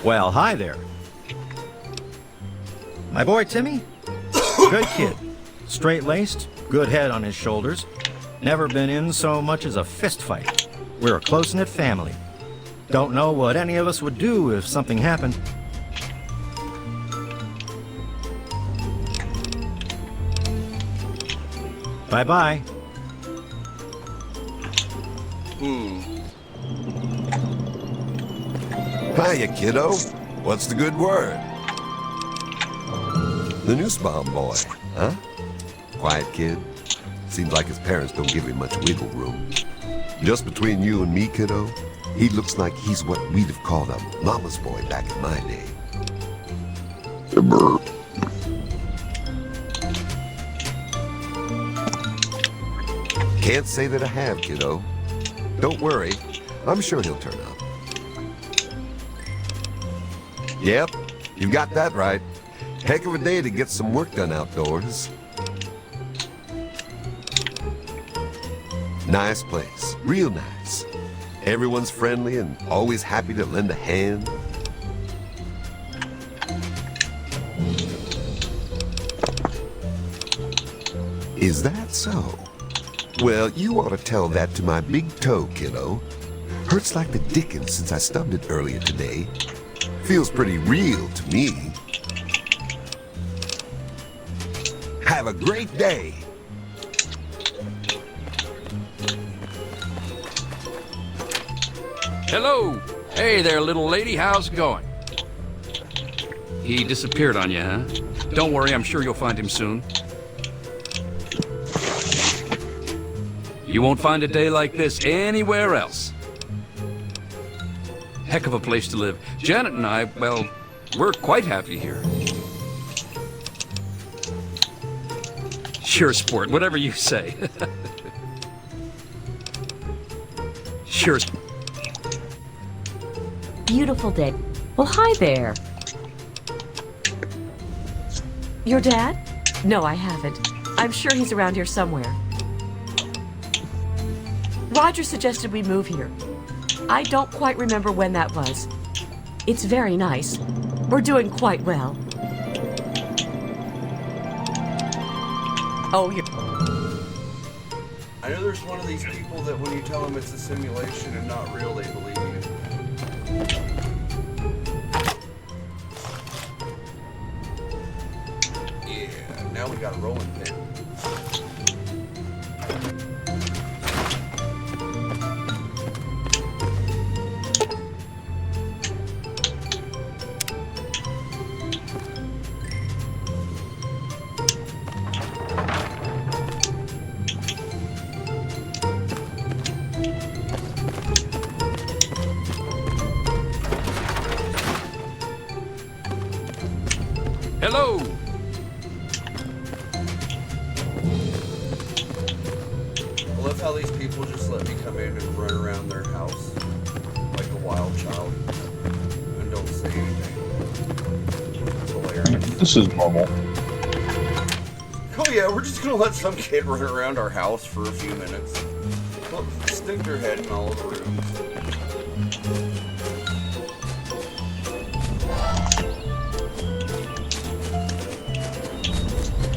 Well, hi there. My boy Timmy? Good kid. Straight-laced, good head on his shoulders. Never been in so much as a fist fight. We're a close-knit family. Don't know what any of us would do if something happened. Bye-bye. Hiya, kiddo. What's the good word? The Nussbaum boy, huh? Quiet kid. Seems like his parents don't give him much wiggle room. Just between you and me, kiddo, he looks like he's what we'd have called a mama's boy back in my day. Can't say that I have, kiddo. Don't worry. I'm sure he'll turn up. Yep, you got that right. Heck of a day to get some work done outdoors. Nice place, real nice. Everyone's friendly and always happy to lend a hand. Is that so? Well, you ought to tell that to my big toe, kiddo. Hurts like the dickens since I stubbed it earlier today. Feels pretty real to me. Have a great day. Hello. Hey there, little lady. How's it going? He disappeared on you, huh? Don't worry, I'm sure you'll find him soon. You won't find a day like this anywhere else. Heck of a place to live. Janet and I, well, we're quite happy here. Sure, sport, whatever you say. Sure. Beautiful day. Well, hi there. Your dad? No, I haven't. I'm sure he's around here somewhere. Roger suggested we move here. I don't quite remember when that was. It's very nice. We're doing quite well. Oh, you're... I know there's one of these people that when you tell them it's a simulation and not real, they believe you. Yeah, now now we got a rolling pin. Hello! I love how these people just let me come in and run around their house like a wild child and don't say anything. It's hilarious. This is normal. Oh yeah, we're just gonna let some kid run around our house for a few minutes. Well, stick their head in all of the rooms.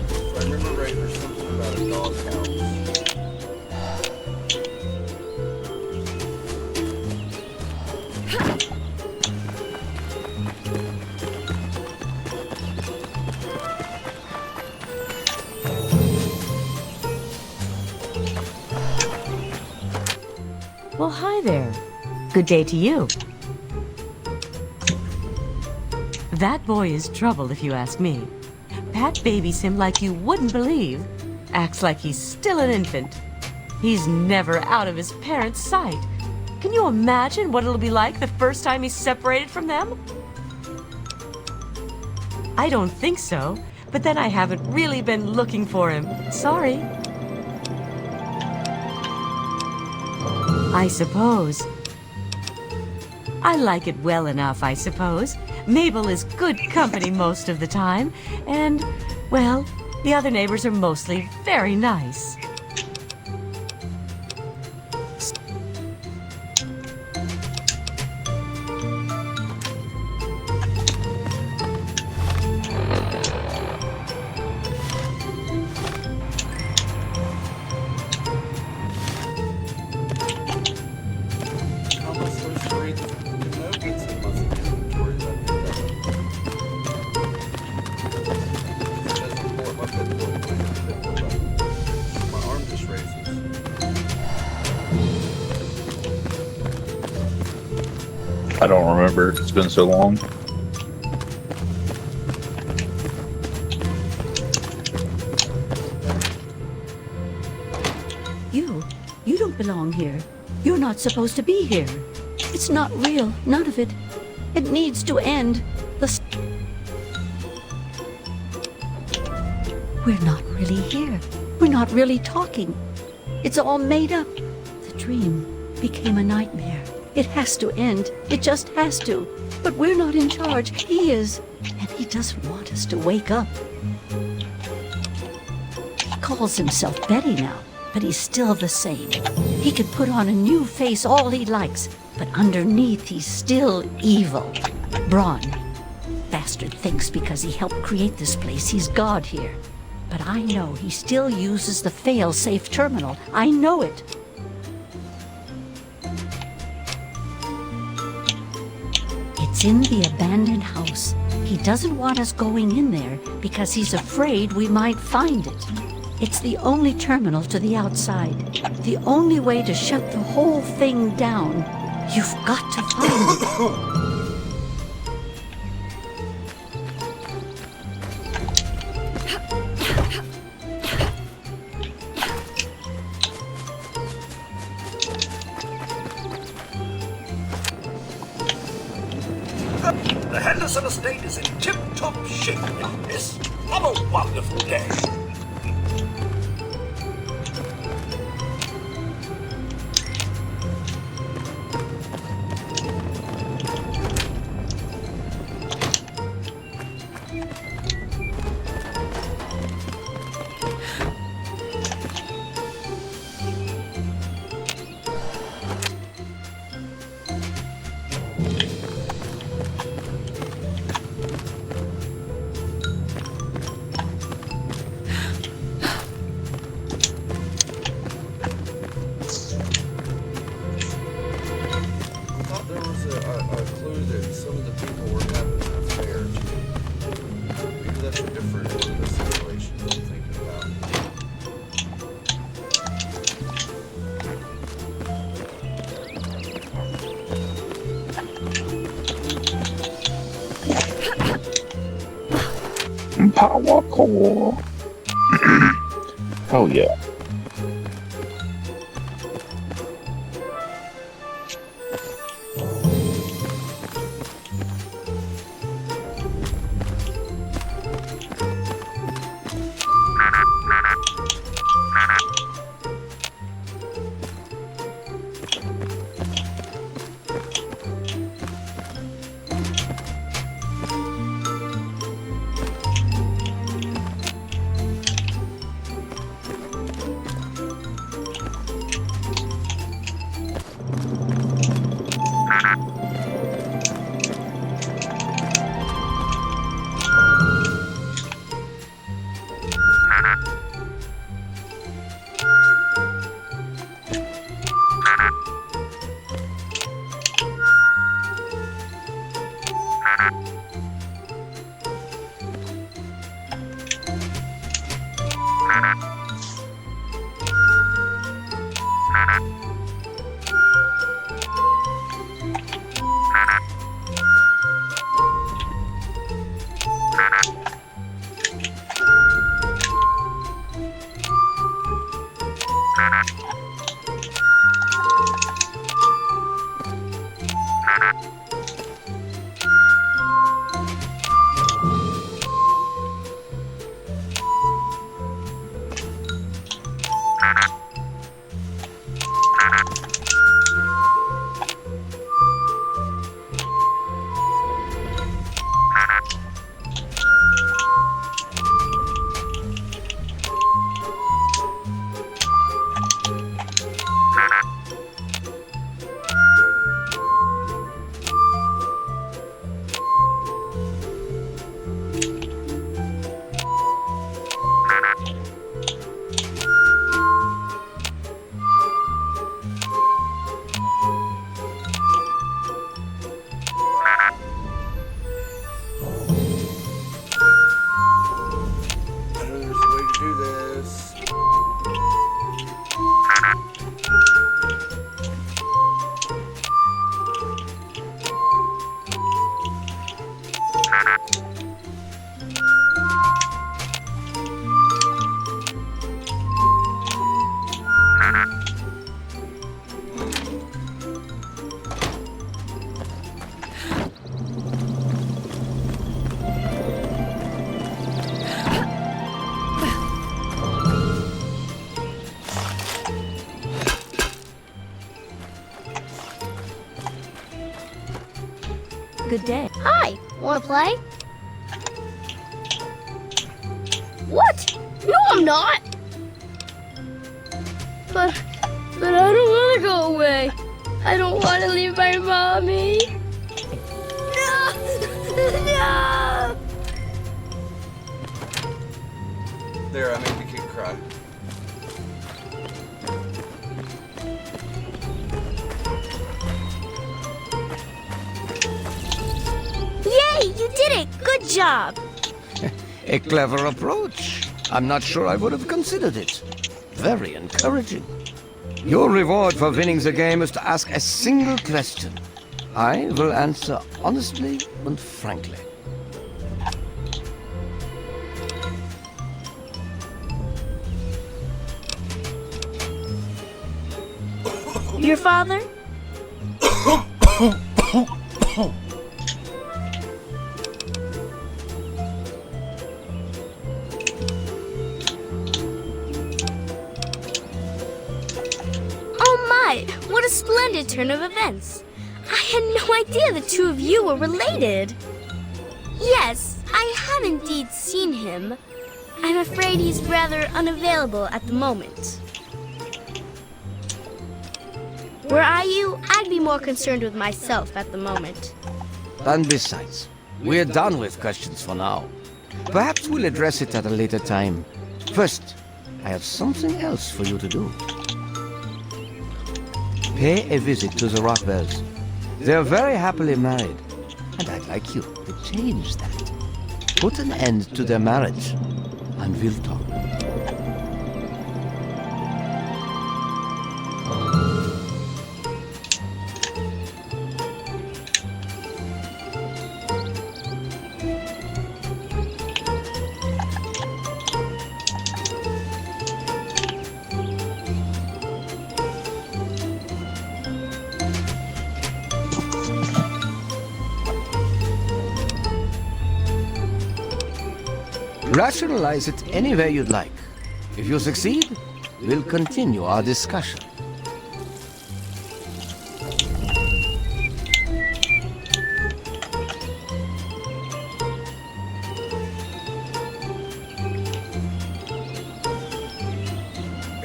If I remember right, there's something about a dog house. Well, hi there. Good day to you. That boy is trouble, if you ask me. Pat babies him like you wouldn't believe. Acts like he's still an infant. He's never out of his parents' sight. Can you imagine what it'll be like the first time he's separated from them? I don't think so, but then I haven't really been looking for him. Sorry. I suppose. I like it well enough, I suppose. Mabel is good company most of the time, and, well, the other neighbors are mostly very nice. How am I supposed to read the notes unless the inventory that I picked up? It doesn't pull up my foot. My arm just raises. I don't remember. It's been so long. You don't belong here. You're not supposed to be here. It's not real, none of it. It needs to end. We're not really here. We're not really talking. It's all made up. The dream became a nightmare. It has to end. It just has to. But we're not in charge. He is. And he doesn't want us to wake up. He calls himself Betty now, but he's still the same. He can put on a new face all he likes, but underneath he's still evil. Braun. Bastard thinks because he helped create this place, he's God here. But I know he still uses the fail-safe terminal. I know it. It's in the abandoned house. He doesn't want us going in there because he's afraid we might find it. It's the only terminal to the outside. The only way to shut the whole thing down. You've got to find it. The Henderson estate is in tip-top shape, miss. Have a wonderful day. Power core. Oh yeah. Good day. Hi, wanna play? What? No, I'm not. But I don't wanna go away. I don't wanna leave my mommy. No! No! There, I made the kid cry. Yay, you did it! Good job! A clever approach. I'm not sure I would have considered it. Very encouraging. Your reward for winning the game is to ask a single question. I will answer honestly and frankly. Your father? What a splendid turn of events. I had no idea the two of you were related. Yes, I have indeed seen him. I'm afraid he's rather unavailable at the moment. Were I you, I'd be more concerned with myself at the moment. And besides, we're done with questions for now. Perhaps we'll address it at a later time. First, I have something else for you to do. Pay a visit to the Rockwells. They're very happily married, and I'd like you to change that. Put an end to their marriage, and we'll talk. Rationalize it any way you'd like. If you succeed, we'll continue our discussion.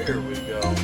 Here we go.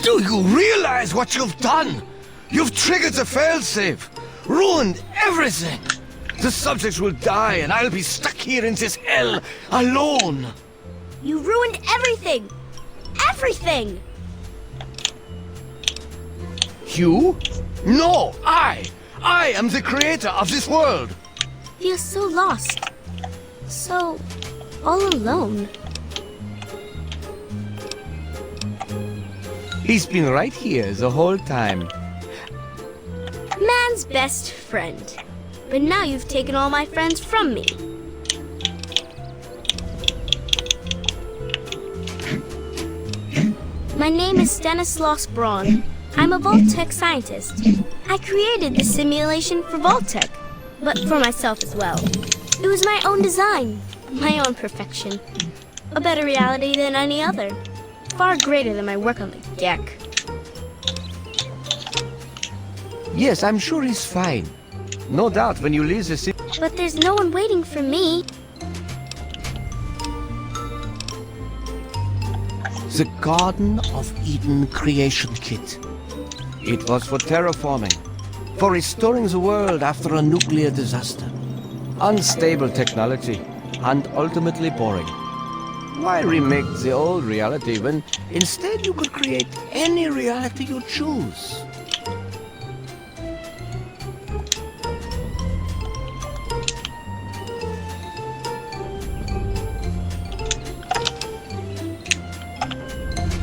Do you realize what you've done? You've triggered the failsafe, ruined everything. The subjects will die and I'll be stuck here in this hell alone. You ruined everything! Everything! You? No, I am the creator of this world. You're so lost. So all alone. He's been right here the whole time. Man's best friend. But now you've taken all my friends from me. My name is Stanislaus Braun. I'm a Vault-Tec scientist. I created this simulation for Vault-Tec, but for myself as well. It was my own design, my own perfection. A better reality than any other. Far greater than my work on the Gek. Yes, I'm sure he's fine. No doubt when you leave the city. But there's no one waiting for me. The Garden of Eden Creation Kit. It was for terraforming, for restoring the world after a nuclear disaster. Unstable technology, and ultimately boring. Why remake the old reality when instead you could create any reality you choose?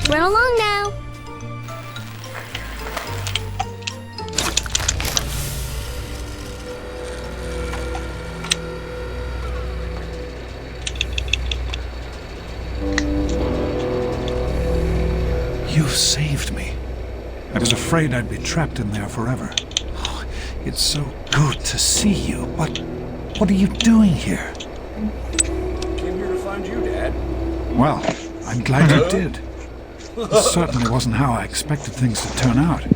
Run along now. You saved me. I was afraid I'd be trapped in there forever. Oh, it's so good to see you. What are you doing here? Came here to find you, Dad. Well, I'm glad you did. It certainly wasn't how I expected things to turn out.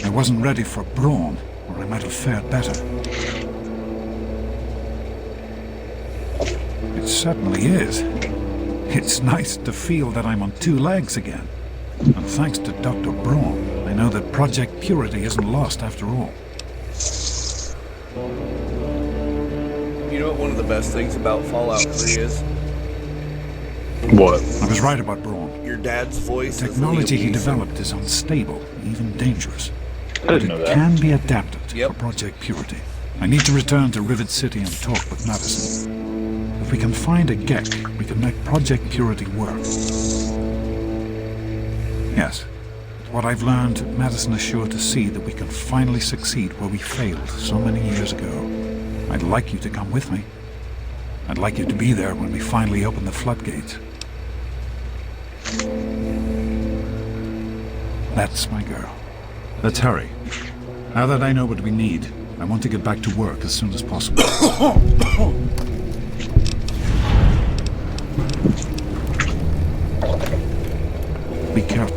I wasn't ready for Braun, or I might have fared better. It certainly is. It's nice to feel that I'm on two legs again. And thanks to Dr. Braun, I know that Project Purity isn't lost after all. You know what one of the best things about Fallout 3 is? What? I was right about Braun. Your dad's voice. The technology he developed is unstable, even dangerous. I didn't know that. It can be adapted for Project Purity. I need to return to Rivet City and talk with Madison. If we can find a Gek, we can make Project Purity work. Yes. With what I've learned, Madison is sure to see that we can finally succeed where we failed so many years ago. I'd like you to come with me. I'd like you to be there when we finally open the floodgates. That's my girl. Let's hurry. Now that I know what we need, I want to get back to work as soon as possible. Be careful.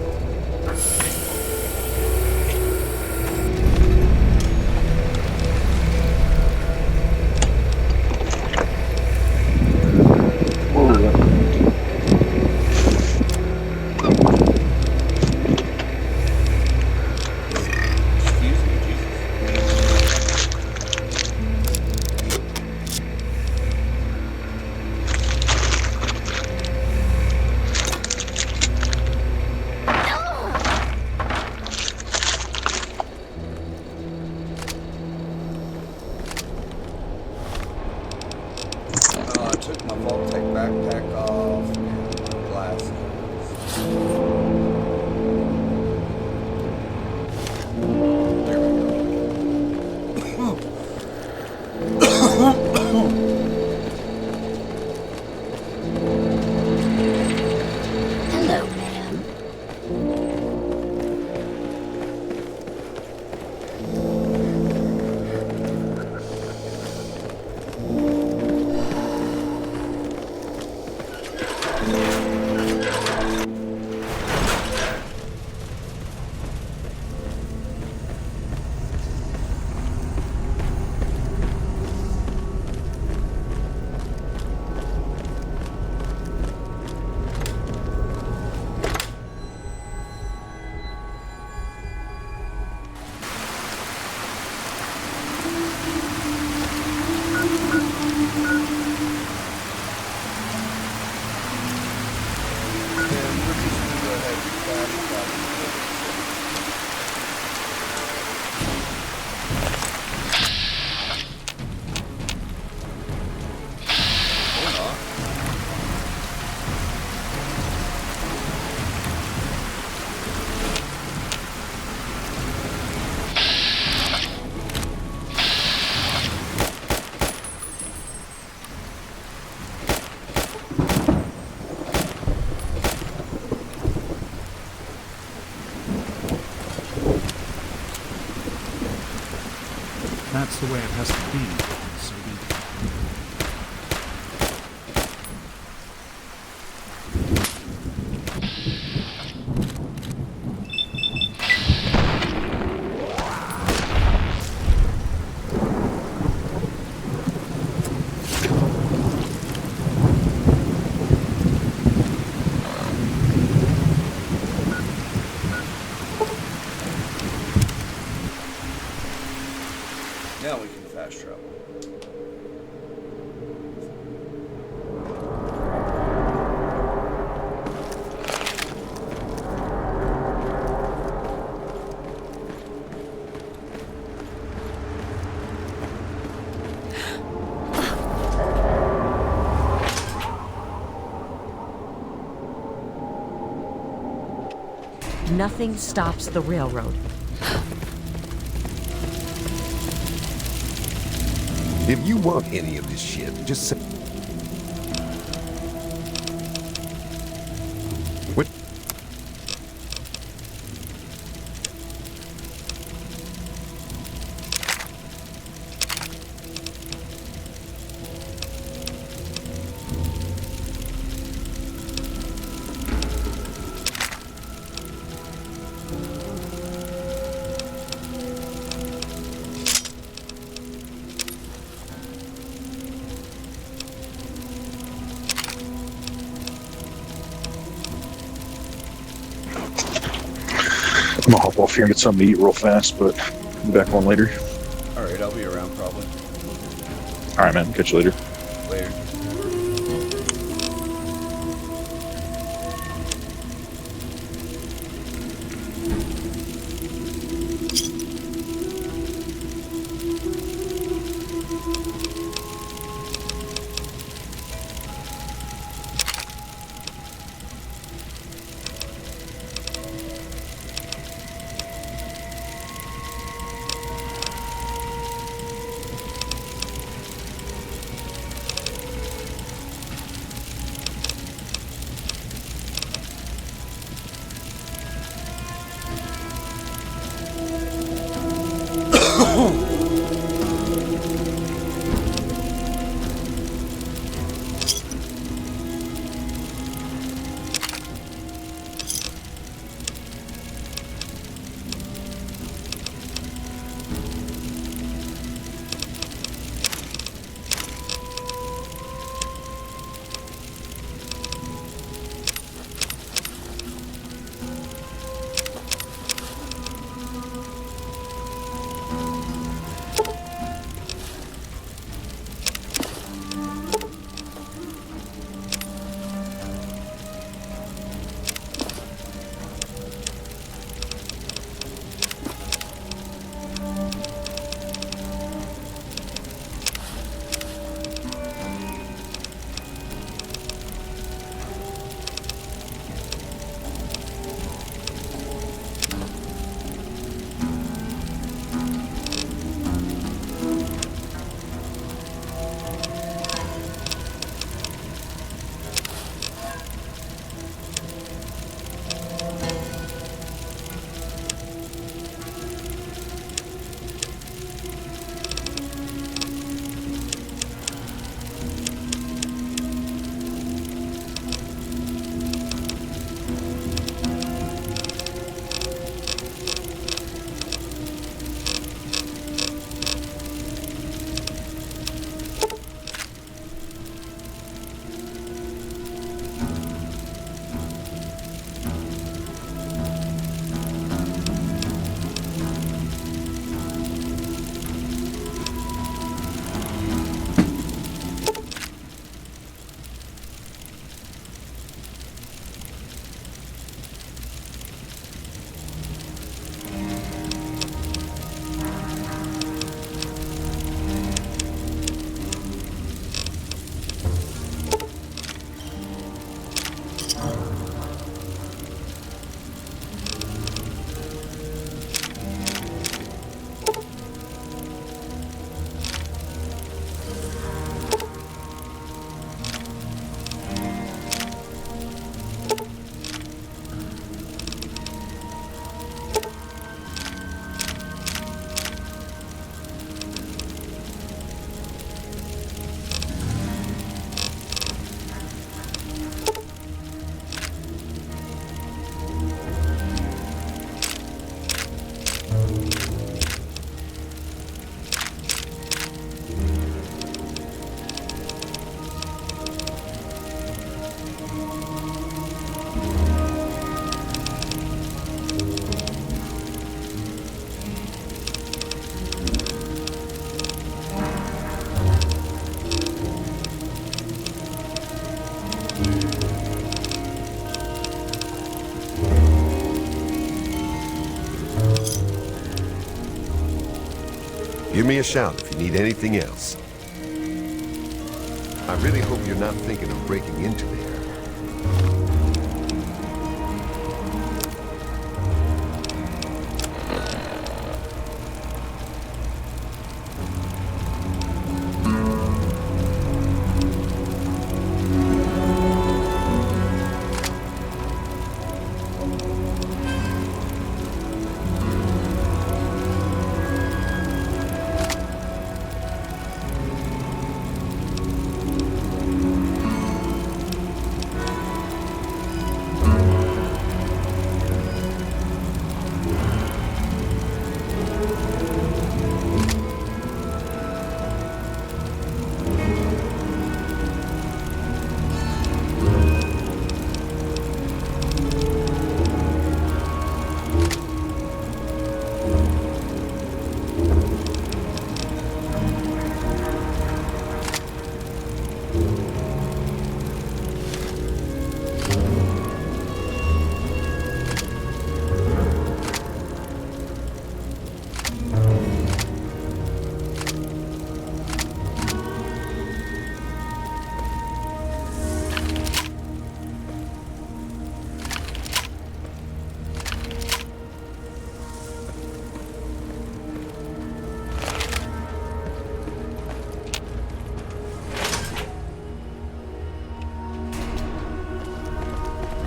That's the way it has to be. So Now we can fast travel. Nothing stops the railroad. If you want any of this shit, just say... What? I'm gonna hop off here and get something to eat real fast, but I'll be back on later. Alright, I'll be around probably. Alright, man. Catch you later. Later. Give me a shout if you need anything else. I really hope you're not thinking of breaking into there.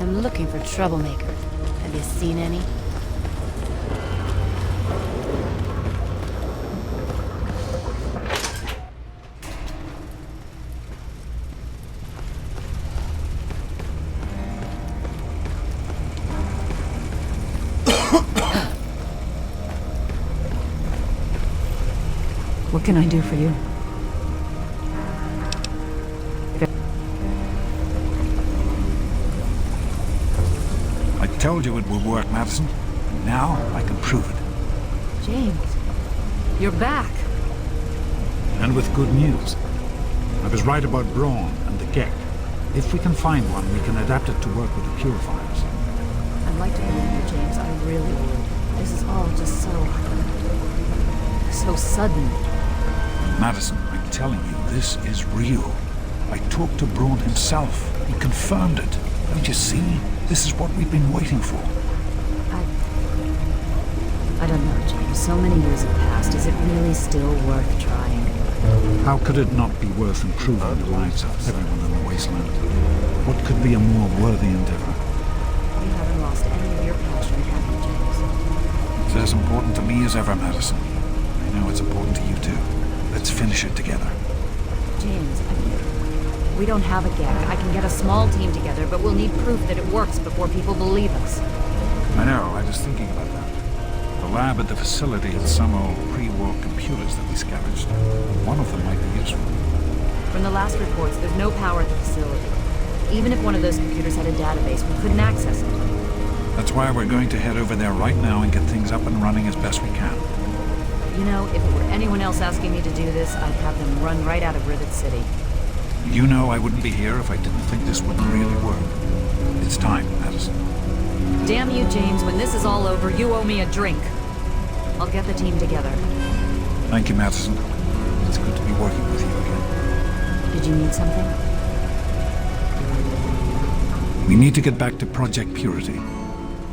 I'm looking for troublemakers. Have you seen any? What can I do for you? I told you it would work, Madison. And now I can prove it. James, you're back. And with good news. I was right about Braun and the Gek. If we can find one, we can adapt it to work with the purifiers. I'd like to believe you, James. I really would. This is all just so sudden. Madison, I'm telling you, this is real. I talked to Braun himself. He confirmed it. Don't you see? This is what we've been waiting for. I don't know, James. So many years have passed. Is it really still worth trying? How could it not be worth improving the lives of everyone in the wasteland? What could be a more worthy endeavor? You haven't lost any of your passion, have you, James? It's as important to me as ever, Madison. I know it's important to you too. Let's finish it together. James, we don't have a Gek. I can get a small team together, but we'll need proof that it works before people believe us. I know, I was thinking about that. The lab at the facility had some old pre-war computers that we scavenged. One of them might be useful. From the last reports, there's no power at the facility. Even if one of those computers had a database, we couldn't access it. That's why we're going to head over there right now and get things up and running as best we can. You know, if it were anyone else asking me to do this, I'd have them run right out of Rivet City. You know I wouldn't be here if I didn't think this would really work. It's time, Madison. Damn you, James. When this is all over, you owe me a drink. I'll get the team together. Thank you, Madison. It's good to be working with you again. Did you need something? We need to get back to Project Purity.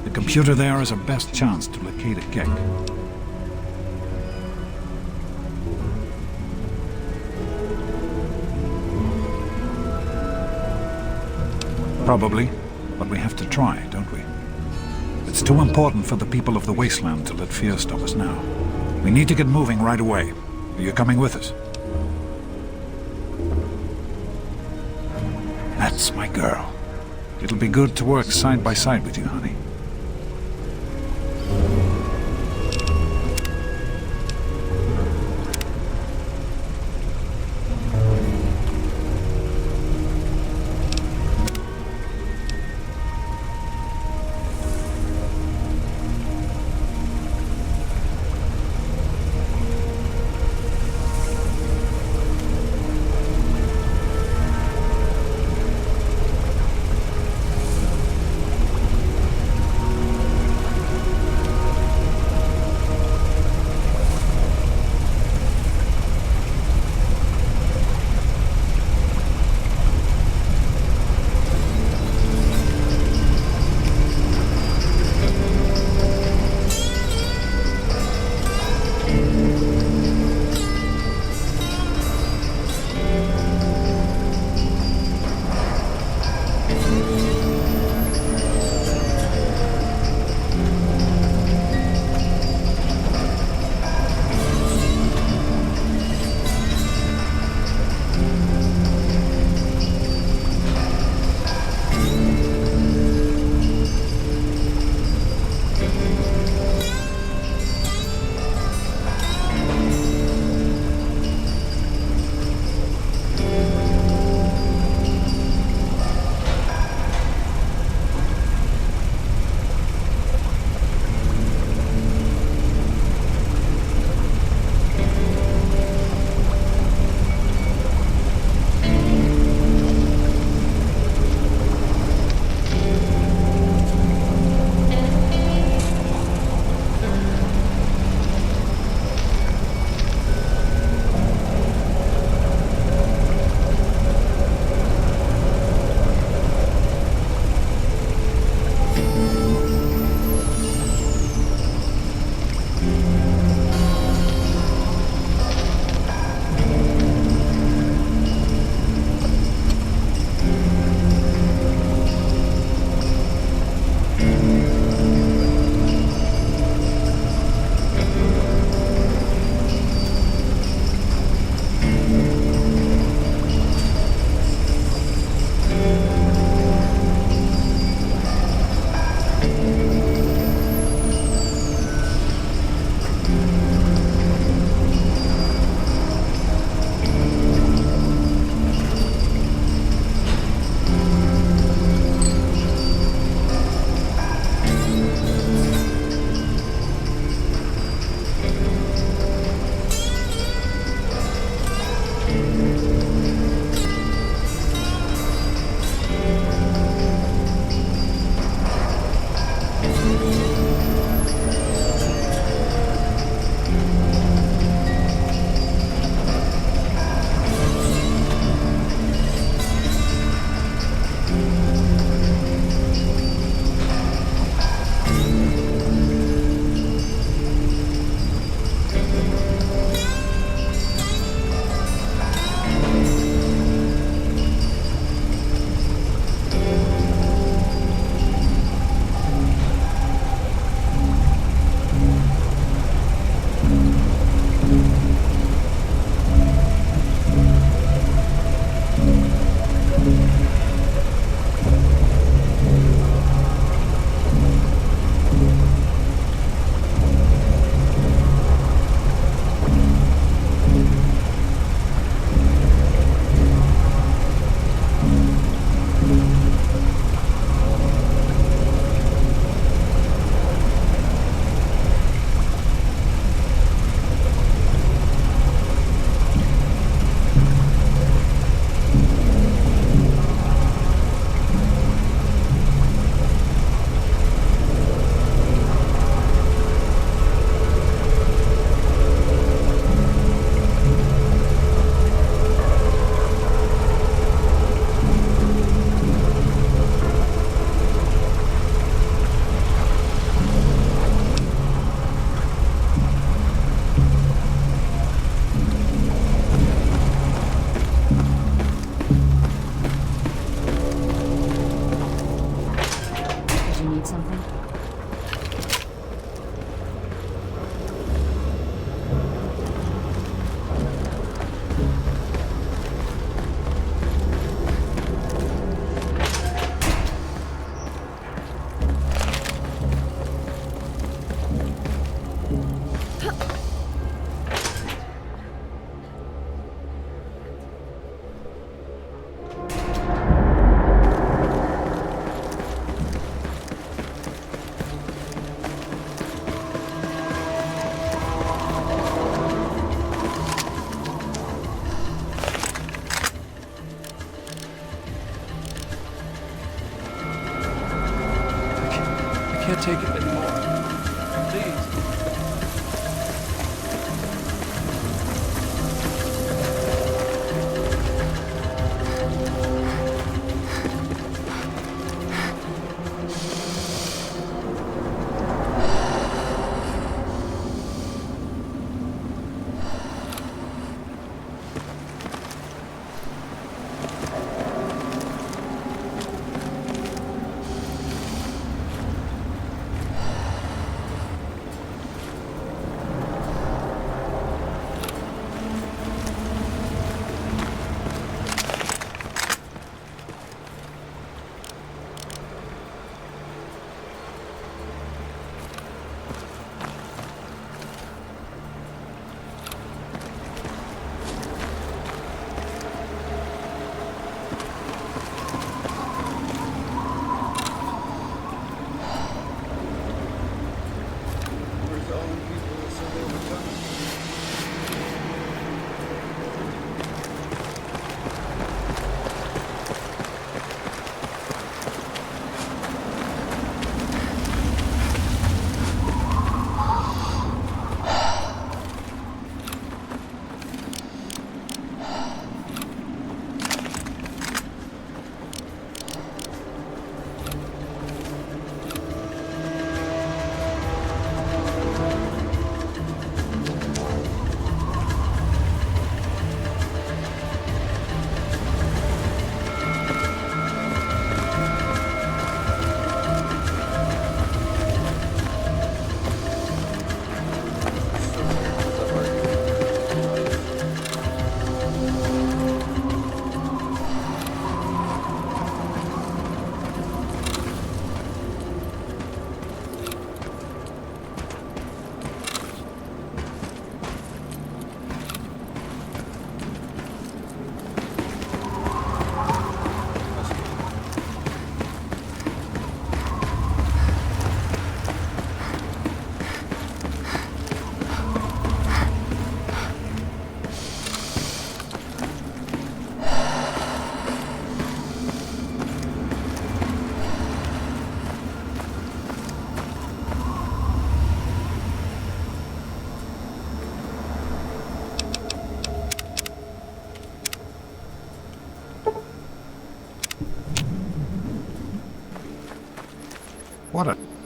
The computer there has our best chance to locate a Gek. Probably, but we have to try, don't we? It's too important for the people of the wasteland to let fear stop us now. We need to get moving right away. Are you coming with us? That's my girl. It'll be good to work side by side with you, honey.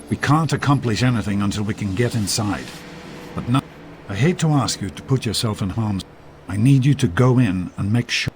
We can't accomplish anything until we can get inside. But now, I hate to ask you to put yourself in harm's way. I need you to go in and make sure.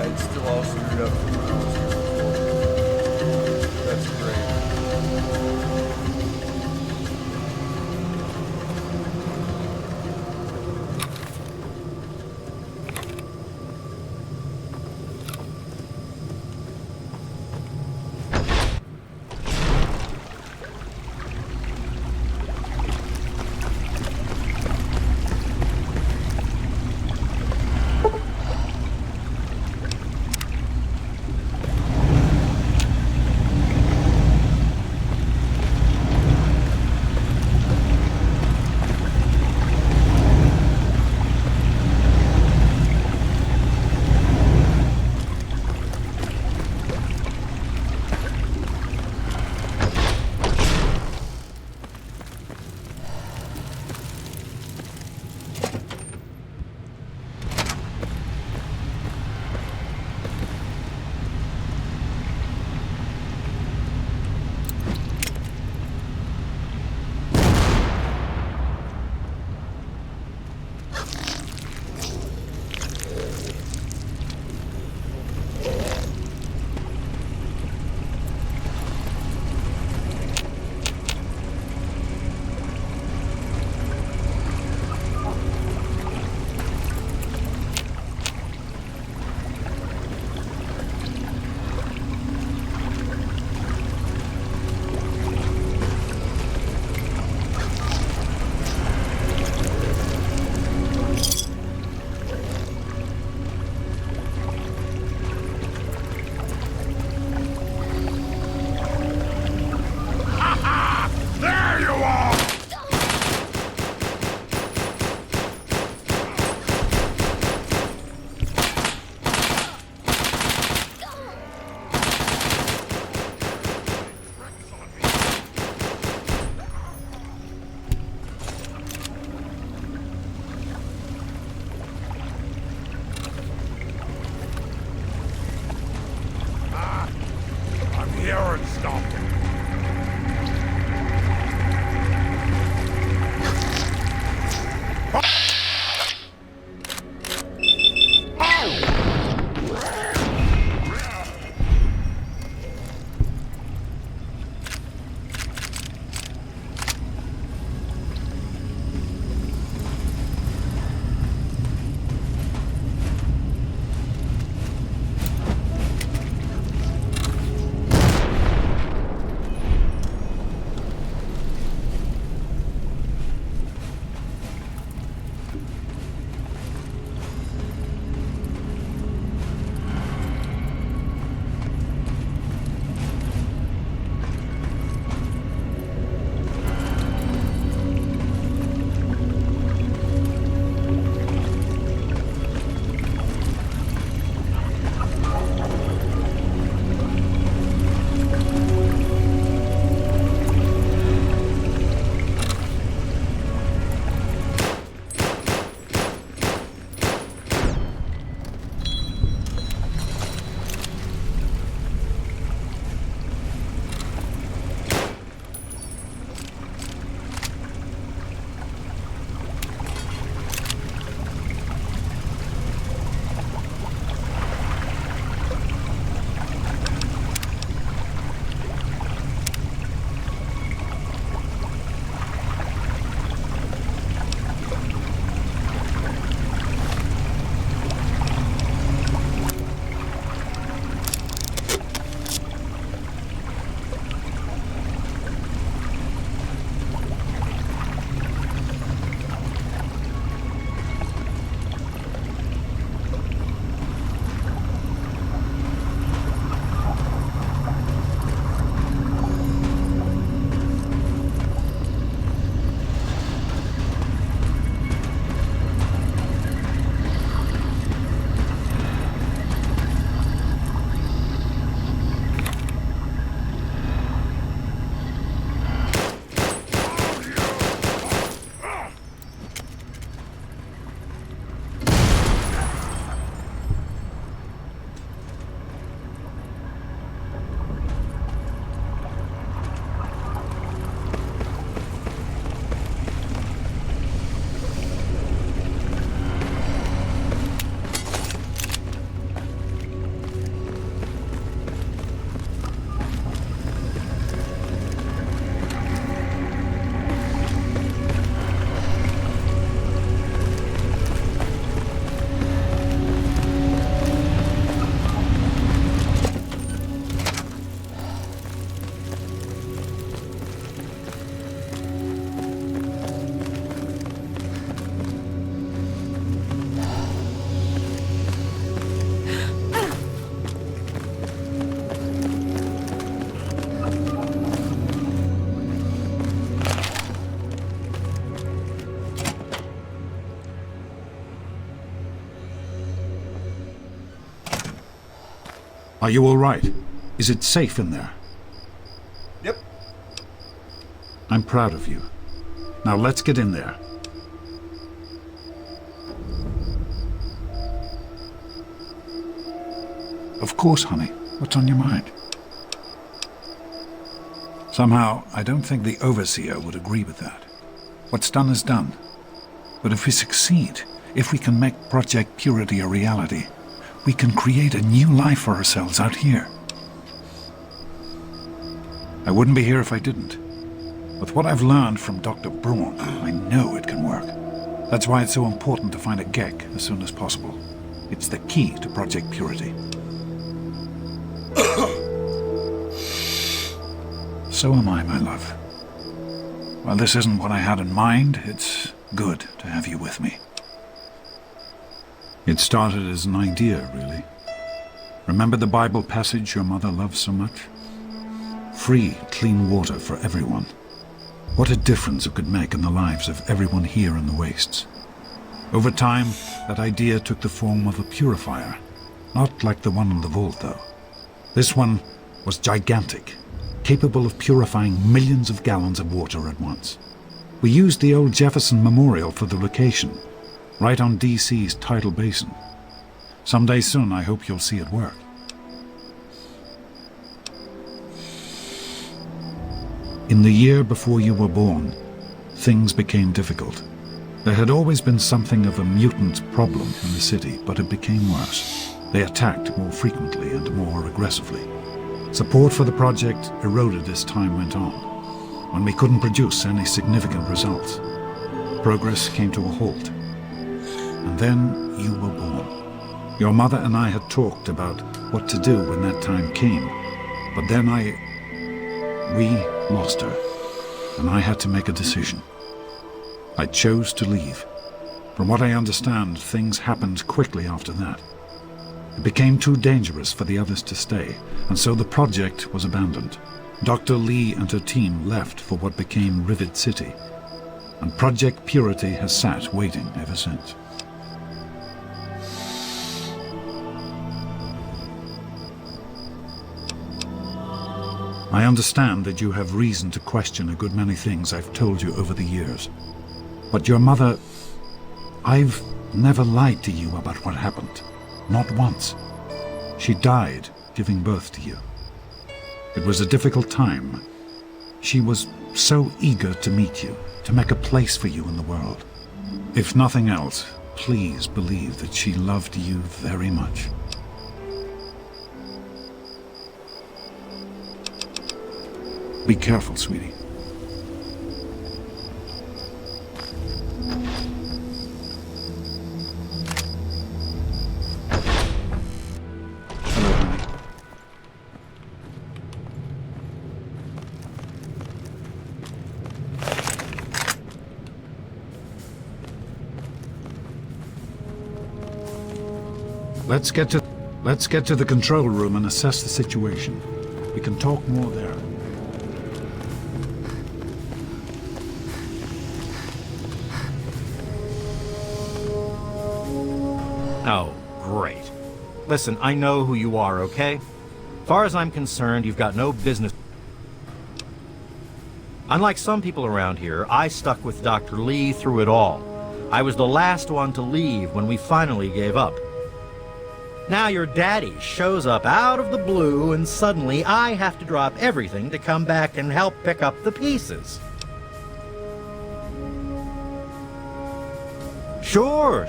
It's still all screwed up from when I was here before. That's great. Are you all right? Is it safe in there? Yep. I'm proud of you. Now let's get in there. Of course, honey. What's on your mind? Somehow, I don't think the Overseer would agree with that. What's done is done. But if we succeed, if we can make Project Purity a reality, we can create a new life for ourselves out here. I wouldn't be here if I didn't. With what I've learned from Dr. Braun, I know it can work. That's why it's so important to find a Gek as soon as possible. It's the key to Project Purity. So am I, my love. While this isn't what I had in mind, it's good to have you with me. It started as an idea, really. Remember the Bible passage your mother loves so much? Free, clean water for everyone. What a difference it could make in the lives of everyone here in the wastes. Over time, that idea took the form of a purifier. Not like the one in the vault, though. This one was gigantic, capable of purifying millions of gallons of water at once. We used the old Jefferson Memorial for the location, right on DC's tidal basin. Someday soon, I hope you'll see it work. In the year before you were born, things became difficult. There had always been something of a mutant problem in the city, but it became worse. They attacked more frequently and more aggressively. Support for the project eroded as time went on. When we couldn't produce any significant results, progress came to a halt. And then you were born. Your mother and I had talked about what to do when that time came, but then we lost her, and I had to make a decision. I chose to leave. From what I understand, things happened quickly after that. It became too dangerous for the others to stay, and so the project was abandoned. Dr. Lee and her team left for what became Rivet City, and Project Purity has sat waiting ever since. I understand that you have reason to question a good many things I've told you over the years. But your mother... I've never lied to you about what happened. Not once. She died giving birth to you. It was a difficult time. She was so eager to meet you, to make a place for you in the world. If nothing else, please believe that she loved you very much. Be careful, sweetie. Let's get to the control room and assess the situation. We can talk more there. Oh, great. Listen, I know who you are, okay? Far as I'm concerned, you've got no business. Unlike some people around here, I stuck with Dr. Lee through it all. I was the last one to leave when we finally gave up. Now your daddy shows up out of the blue, and suddenly I have to drop everything to come back and help pick up the pieces. Sure.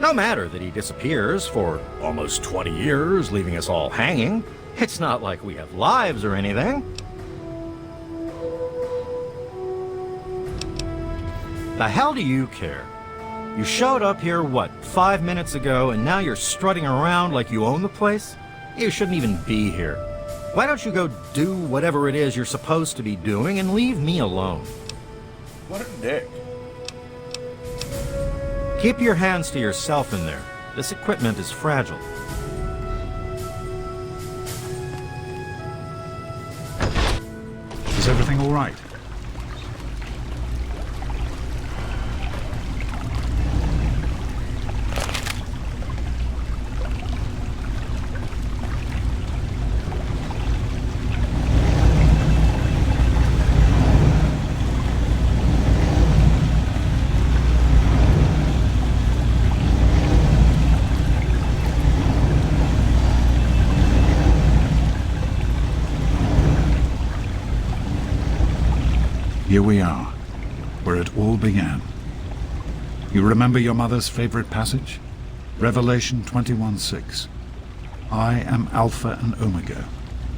No matter that he disappears for almost 20 years, leaving us all hanging. It's not like we have lives or anything. The hell do you care? You showed up here, what, 5 minutes ago, and now you're strutting around like you own the place? You shouldn't even be here. Why don't you go do whatever it is you're supposed to be doing and leave me alone? What a dick. Keep your hands to yourself in there. This equipment is fragile. Is everything all right? here we are, where it all began. You remember your mother's favorite passage? Revelation 21:6. I am Alpha and Omega,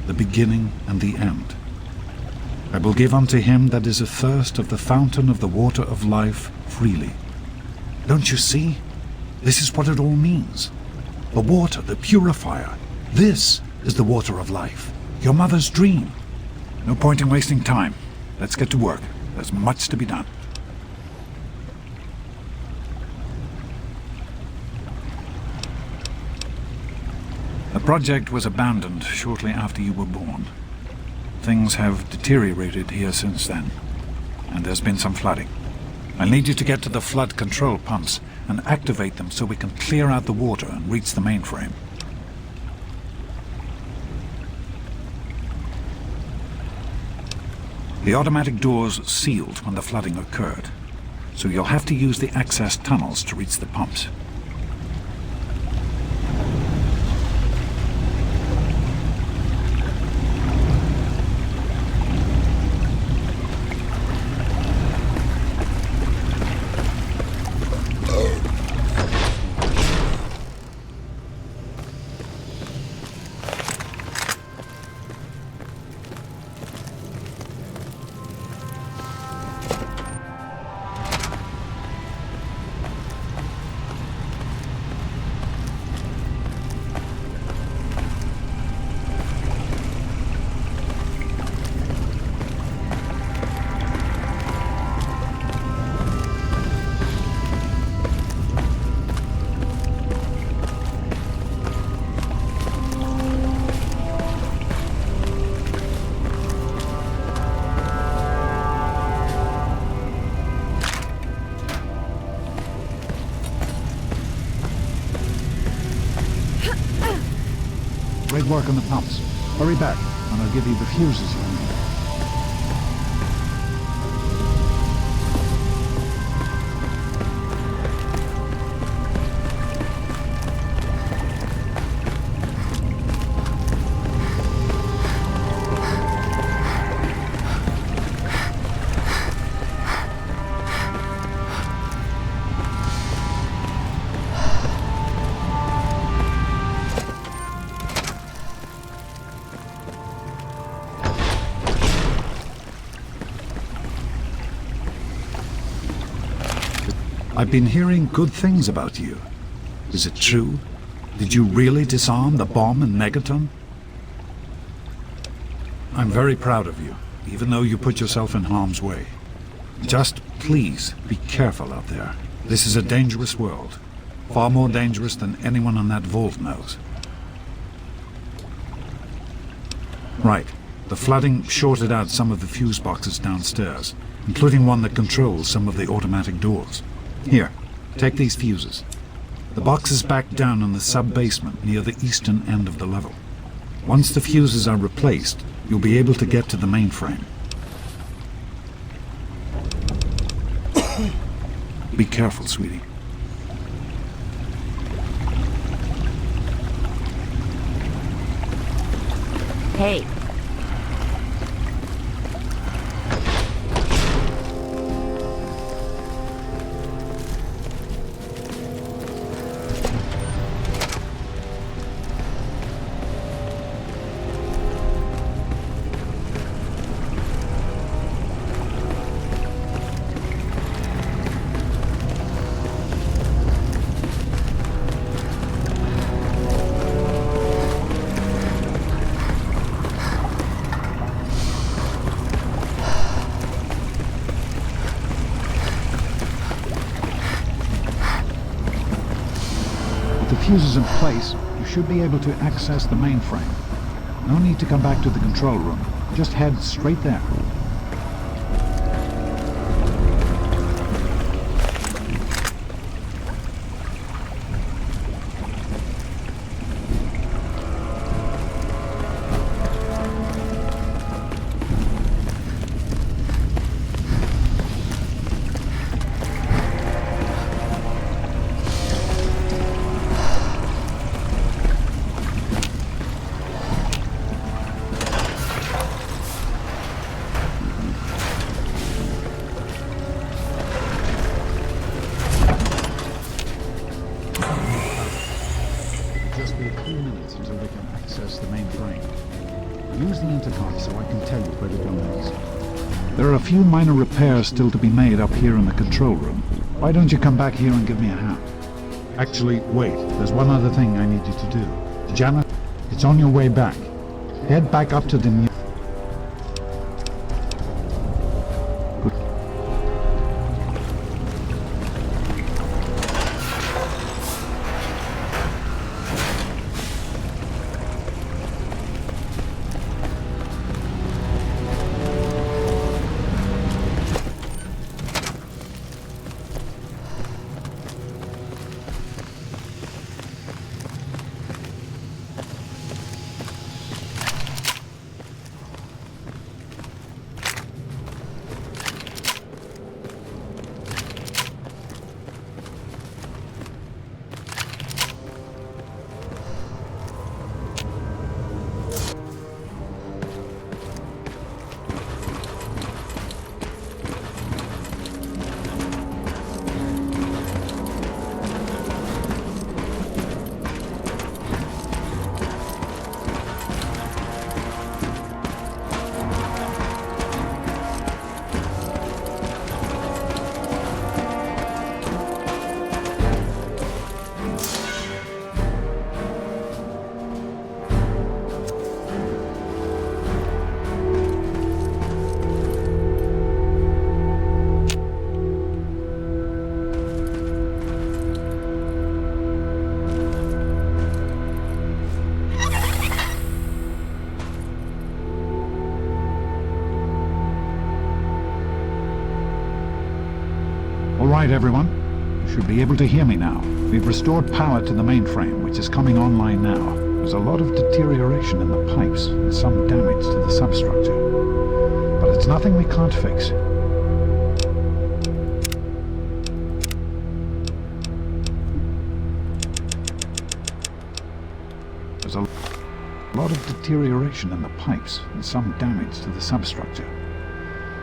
the beginning and the end. I will give unto him that is athirst of the fountain of the water of life freely. Don't you see? This is what it all means. The water, the purifier. This is the water of life. Your mother's dream. No point in wasting time. Let's get to work. There's much to be done. The project was abandoned shortly after you were born. Things have deteriorated here since then, and there's been some flooding. I need you to get to the flood control pumps and activate them so we can clear out the water and reach the mainframe. The automatic doors sealed when the flooding occurred, so you'll have to use the access tunnels to reach the pumps. Great work on the pumps. Hurry back, and I'll give you the fuses you need. I've been hearing good things about you. Is it true? Did you really disarm the bomb in Megaton? I'm very proud of you, even though you put yourself in harm's way. Just please be careful out there. This is a dangerous world. Far more dangerous than anyone on that vault knows. Right. The flooding shorted out some of the fuse boxes downstairs, including one that controls some of the automatic doors. Here, take these fuses. The box is back down in the sub-basement near the eastern end of the level. Once the fuses are replaced, you'll be able to get to the mainframe. Be careful, sweetie. Hey. Fuses in place, you should be able to access the mainframe. No need to come back to the control room. Just head straight there. the main frame. Use the intercom so I can tell you where to go next. There are a few minor repairs still to be made up here in the control room. Why don't you come back here and give me a hand? Actually, wait. There's one other thing I need you to do. Janet, it's on your way back. Head back up to the new... All right, everyone. You should be able to hear me now. We've restored power to the mainframe, which is coming online now. There's a lot of deterioration in the pipes and some damage to the substructure. But it's nothing we can't fix. There's a lot of deterioration in the pipes and some damage to the substructure.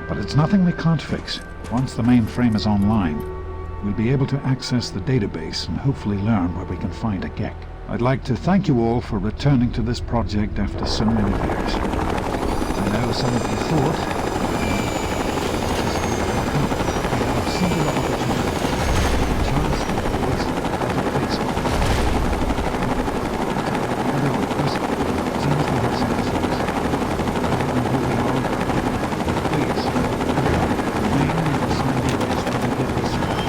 But it's nothing we can't fix. Once the mainframe is online, we'll be able to access the database and hopefully learn where we can find a GECK. I'd like to thank you all for returning to this project after so many years. I know some of you thought we have a singular opportunity, a chance to voice a face. Although at present, it seems we have some results. I don't know who we are. Please, remain in the assigned areas when we get this far.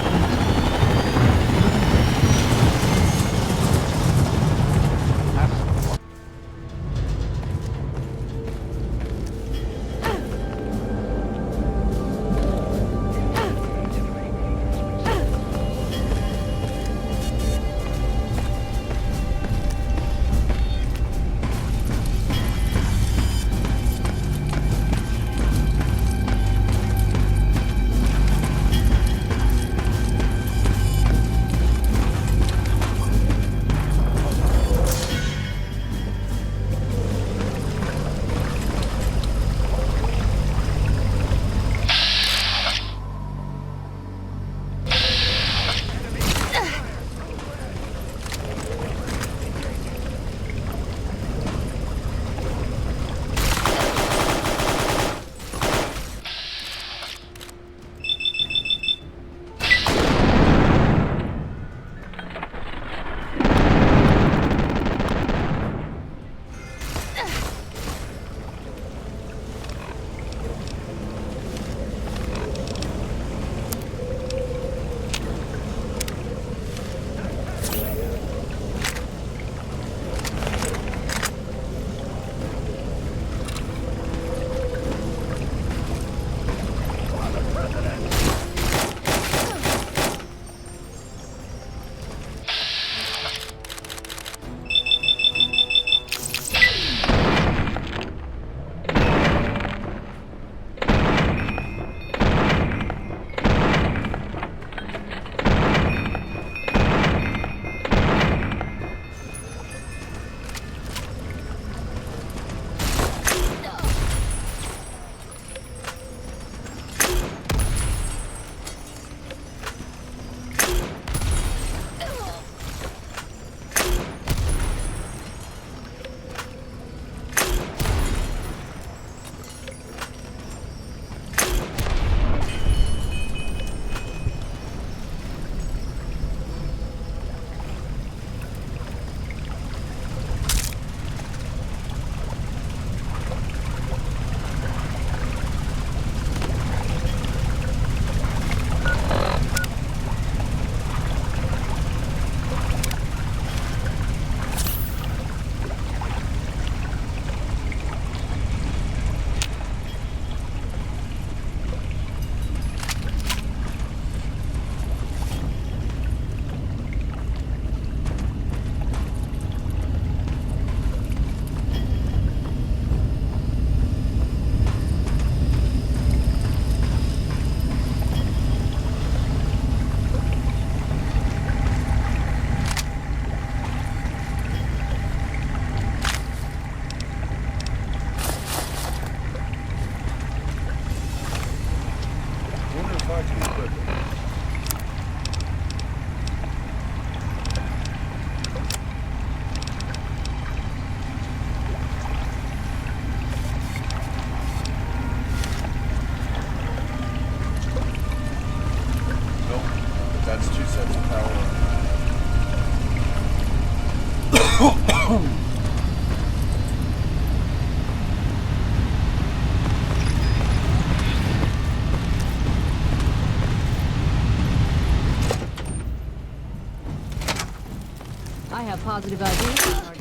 have positive ideas.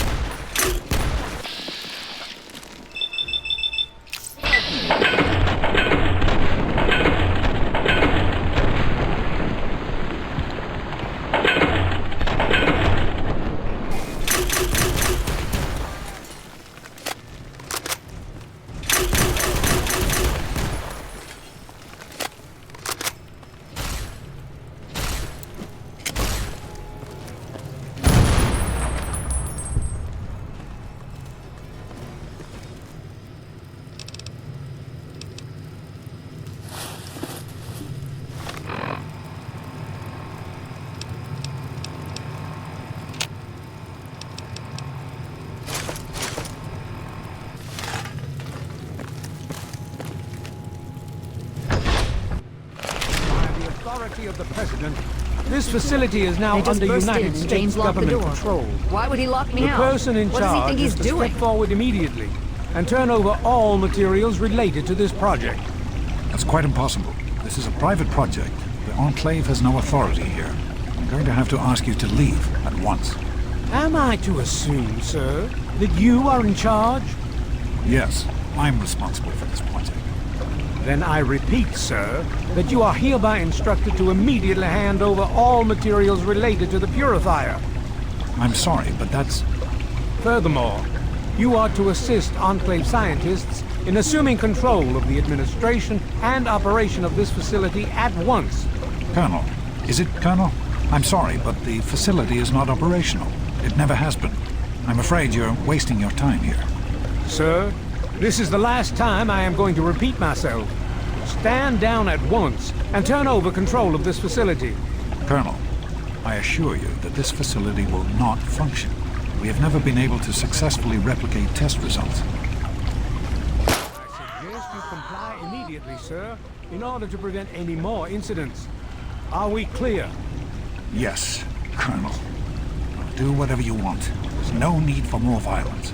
Of the president, this facility is now under United States government control. Why would he lock me The out? person in What does he charge think is he's to doing? step forward immediately and turn over all materials related to this project. That's quite impossible. This is a private project. The Enclave has no authority here. I'm going to have to ask you to leave at once. Am I to assume, sir, that you are in charge? Yes, I'm responsible for this project. Then I repeat, sir, that you are hereby instructed to immediately hand over all materials related to the purifier. I'm sorry, but that's... Furthermore, you are to assist Enclave scientists in assuming control of the administration and operation of this facility at once. Colonel, is it Colonel? I'm sorry, but the facility is not operational. It never has been. I'm afraid you're wasting your time here. Sir, this is the last time I am going to repeat myself. Stand down at once and turn over control of this facility. Colonel, I assure you that this facility will not function. We have never been able to successfully replicate test results. I suggest you comply immediately, sir, in order to prevent any more incidents. Are we clear? Yes, Colonel. I'll do whatever you want. There's no need for more violence.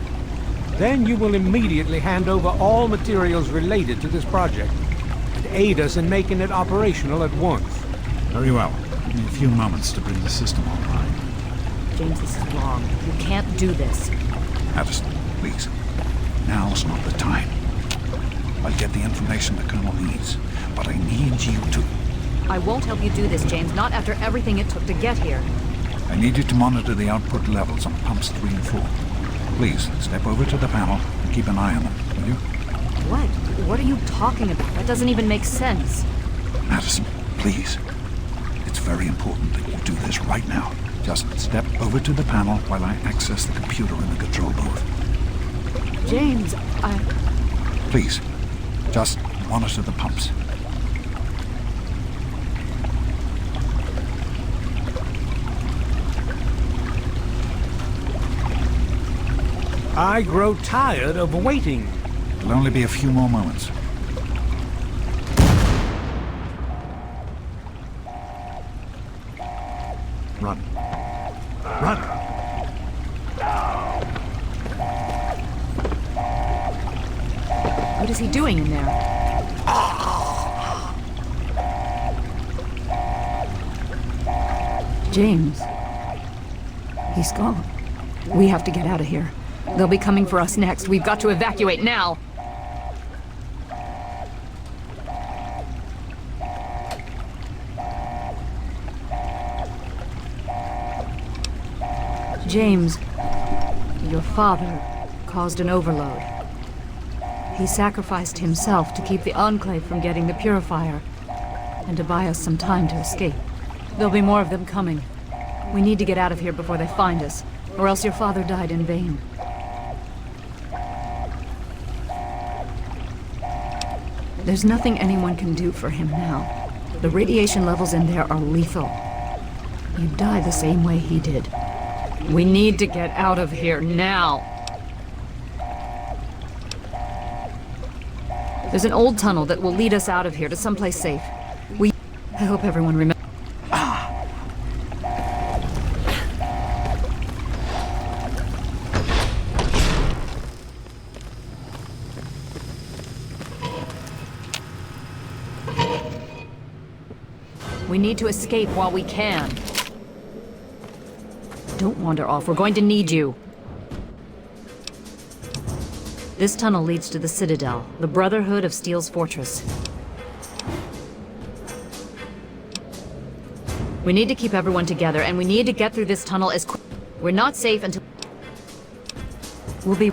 Then you will immediately hand over all materials related to this project and aid us in making it operational at once. Very well. Give me a few moments to bring the system online. James, this is wrong. You can't do this. Addison, please. Now's not the time. I'll get the information the Colonel needs, but I need you to... I won't help you do this, James, not after everything it took to get here. I need you to monitor the output levels on pumps 3 and 4. Please, step over to the panel and keep an eye on them, will you? What? What are you talking about? That doesn't even make sense. Addison, please. It's very important that you do this right now. Just step over to the panel while I access the computer in the control booth. James, Please, just monitor the pumps. I grow tired of waiting. It'll only be a few more moments. Run. Run! what is he doing in there? James. He's gone. We have to get out of here. They'll be coming for us next. We've got to evacuate now. James, your father caused an overload. He sacrificed himself to keep the Enclave from getting the purifier and to buy us some time to escape. There'll be more of them coming. We need to get out of here before they find us, or else your father died in vain. There's nothing anyone can do for him now. The radiation levels in there are lethal. You'd die the same way he did. We need to get out of here now. There's an old tunnel that will lead us out of here to someplace safe. I hope everyone remembers. We need to escape while we can. Don't wander off. We're going to need you. This tunnel leads to the Citadel, the Brotherhood of Steel's fortress. We need to keep everyone together, and we need to get through this tunnel as quick. We're not safe until... We'll be...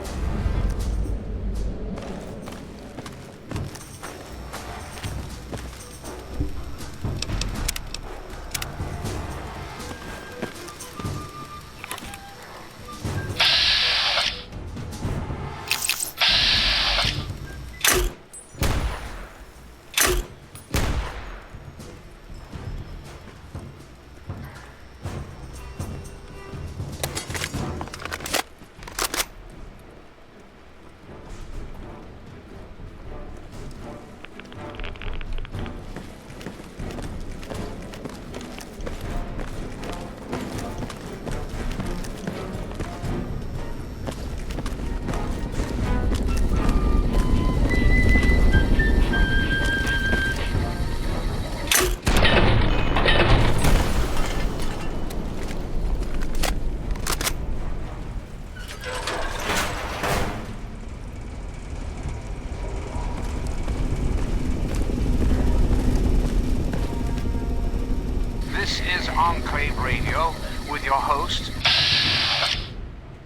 This is Enclave Radio with your host,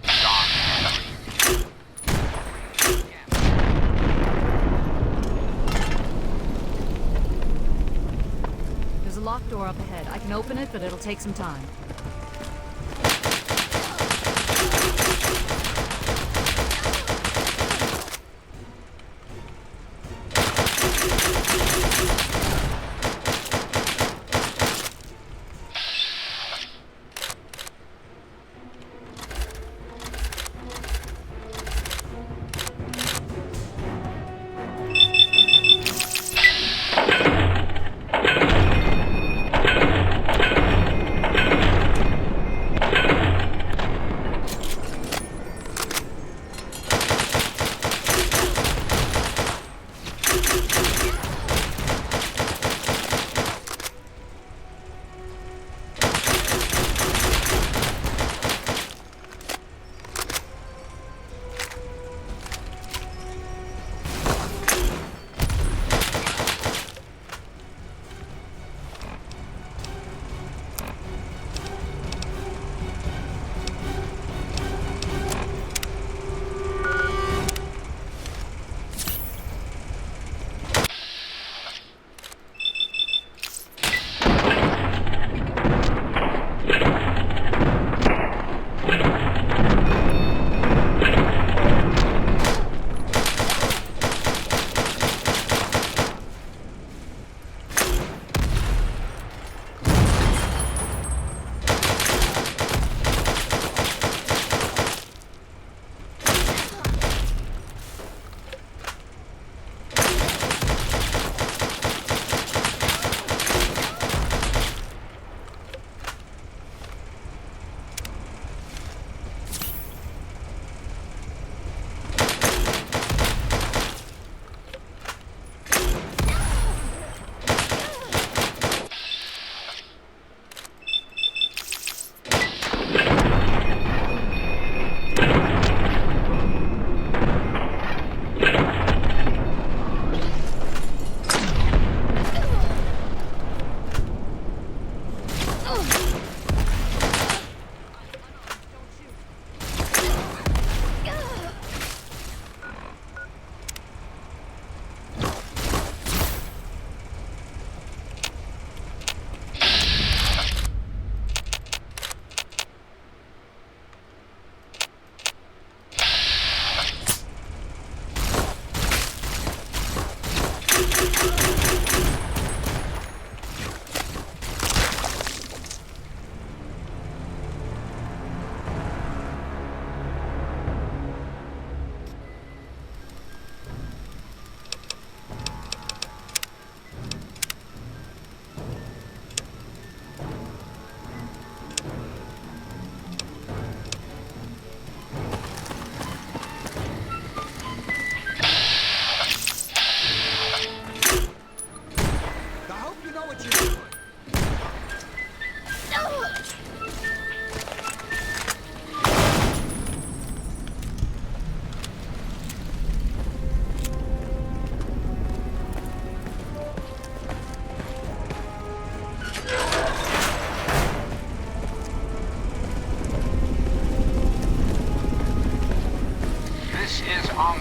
John Henry. There's a locked door up ahead. I can open it, but it'll take some time.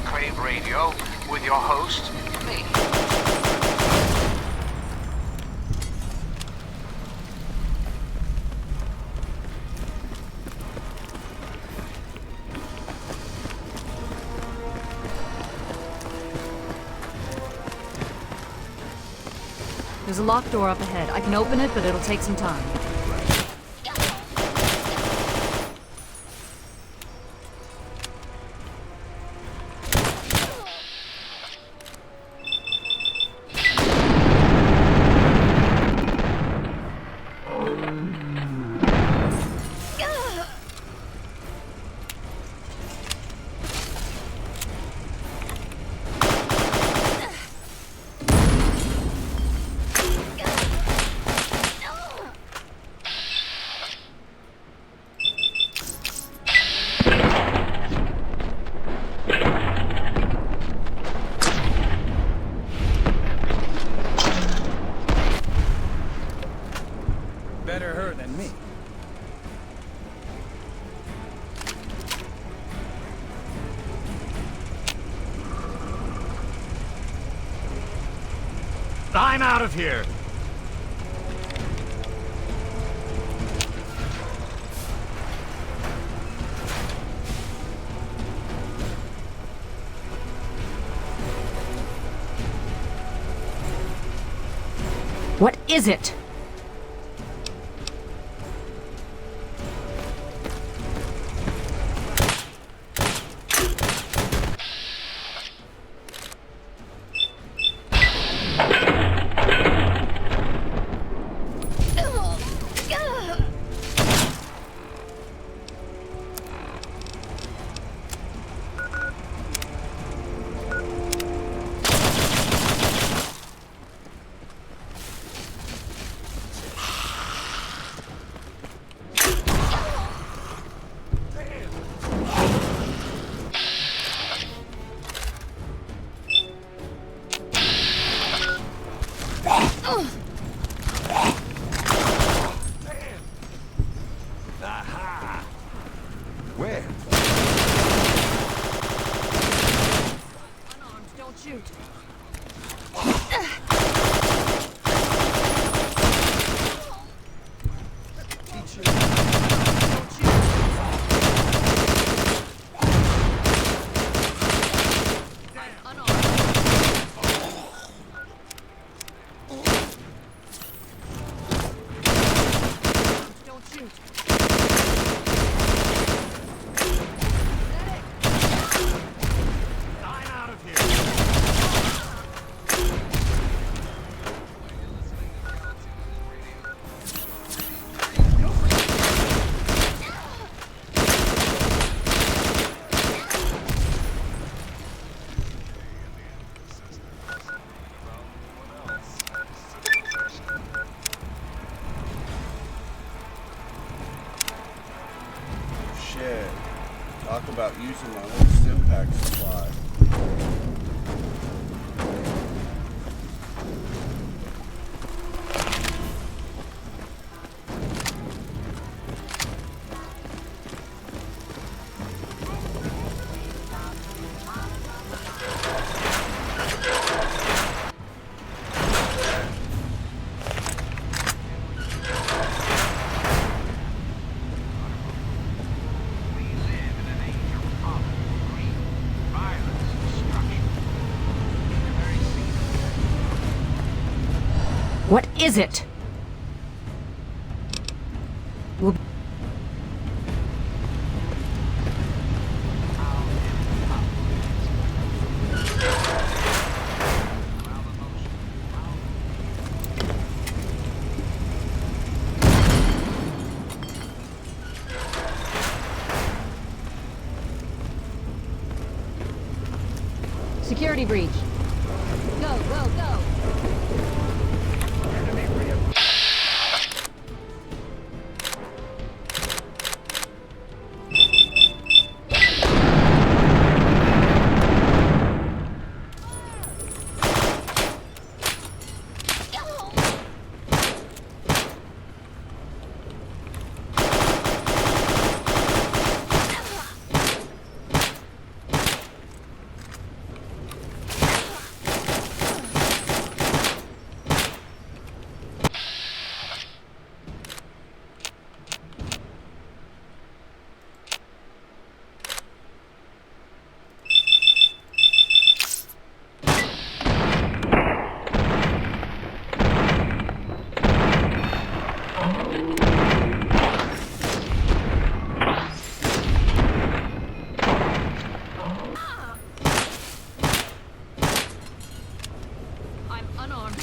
Enclave Radio with your host, me. There's a locked door up ahead. I can open it, but it'll take some time. Better her than me. I'm out of here. What is it? Where? Unarmed, don't shoot. Shit. Talk about using my whole stim pack supply. What is it? We'll Security breach. Go, go, go.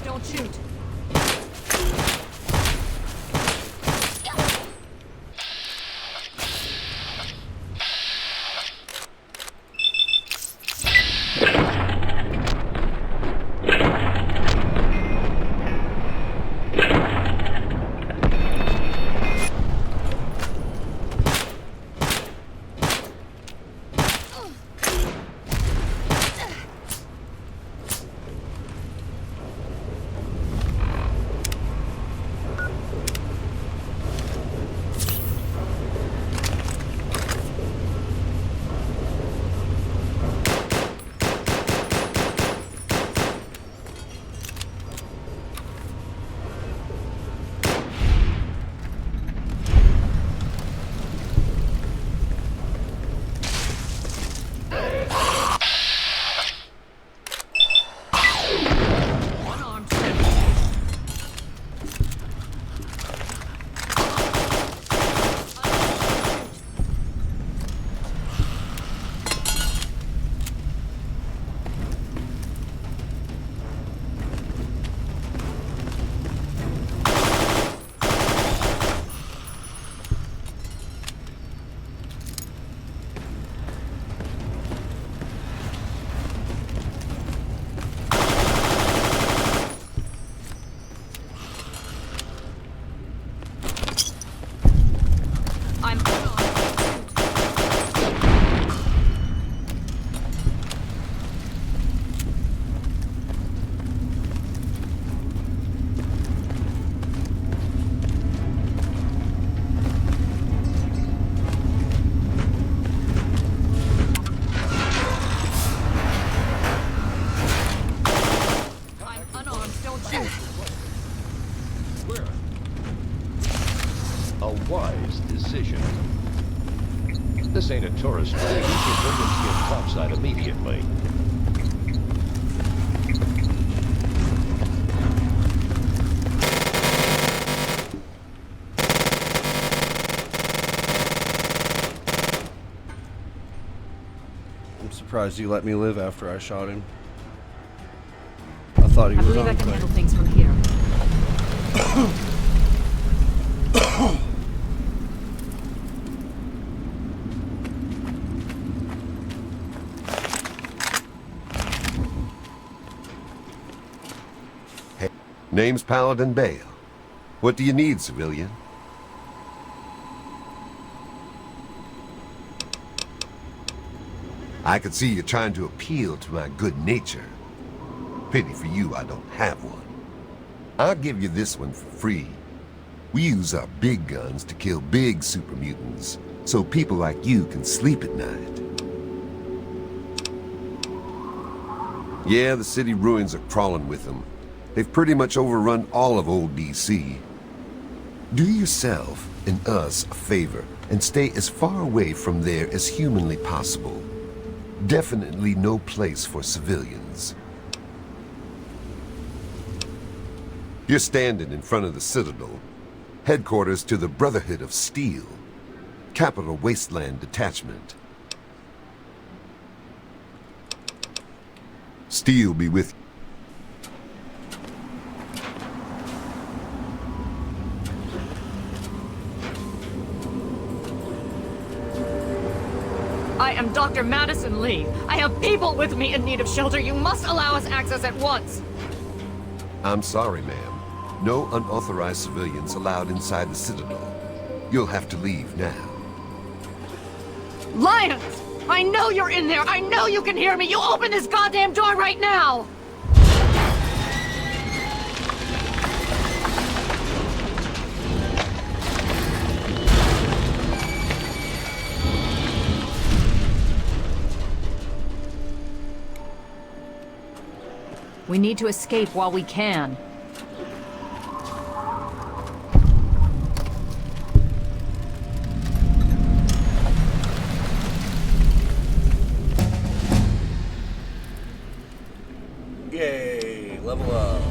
don't shoot. A wise decision. This ain't a tourist trap. You should bring this kid topside immediately. I'm surprised you let me live after I shot him. I thought he was I believe I can Enclave. handle things from here. Hey, name's Paladin Bale. What do you need, civilian? I could see you trying to appeal to my good nature. Pity for you I don't have one. I'll give you this one for free. We use our big guns to kill big super mutants, so people like you can sleep at night. Yeah, the city ruins are crawling with them. They've pretty much overrun all of old DC. Do yourself and us a favor and stay as far away from there as humanly possible. Definitely no place for civilians. You're standing in front of the Citadel, headquarters to the Brotherhood of Steel, Capital Wasteland Detachment. Steel be with you. I am Dr. Madison Lee. I have people with me in need of shelter. You must allow us access at once. I'm sorry, ma'am. No unauthorized civilians allowed inside the Citadel. You'll have to leave now. Lyons! I know you're in there! I know you can hear me! You open this goddamn door right now! We need to escape while we can. Yay, level up.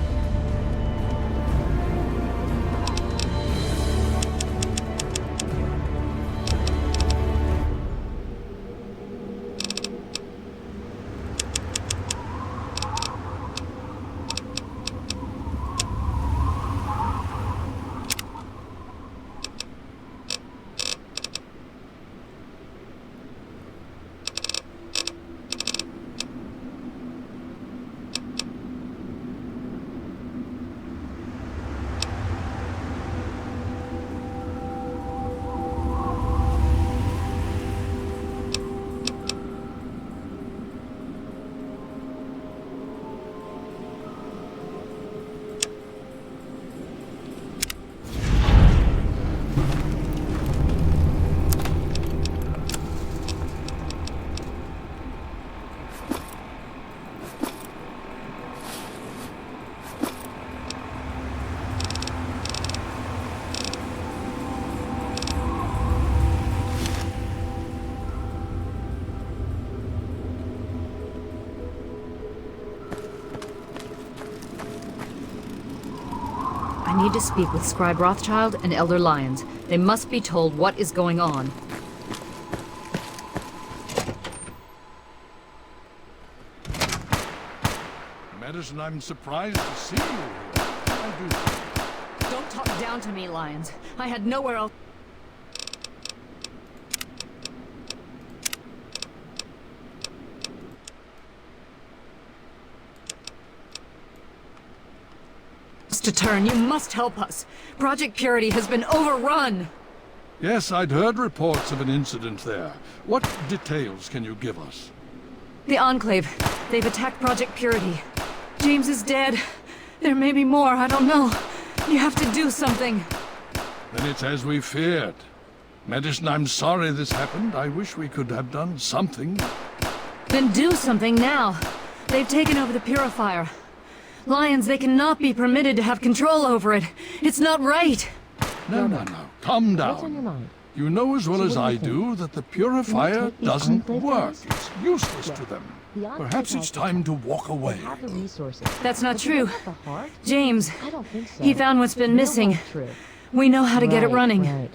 I need to speak with Scribe Rothschild and Elder Lyons. They must be told what is going on. Madison, I'm surprised to see you here. I do. Don't talk down to me, Lyons. I had nowhere else to turn. You must help us. Project Purity has been overrun. Yes, I'd heard reports of an incident there. What details can you give us? The Enclave. They've attacked Project Purity. James is dead. There may be more, I don't know. You have to do something. Then it's as we feared. Madison, I'm sorry this happened. I wish we could have done something. Then do something now. They've taken over the Purifier. Lyons, they cannot be permitted to have control over it. It's not right. No. Calm down. What's on your mind? You know as well So as what do I you do that the Purifier take the doesn't Enclave work. guys? It's useless to them. The Enclave Perhaps has it's time to walk away. They have the resources. That's not But they true. don't have the heart? James, I don't think so. he found what's been No, missing. that's true. We know how to get it Right, running. right.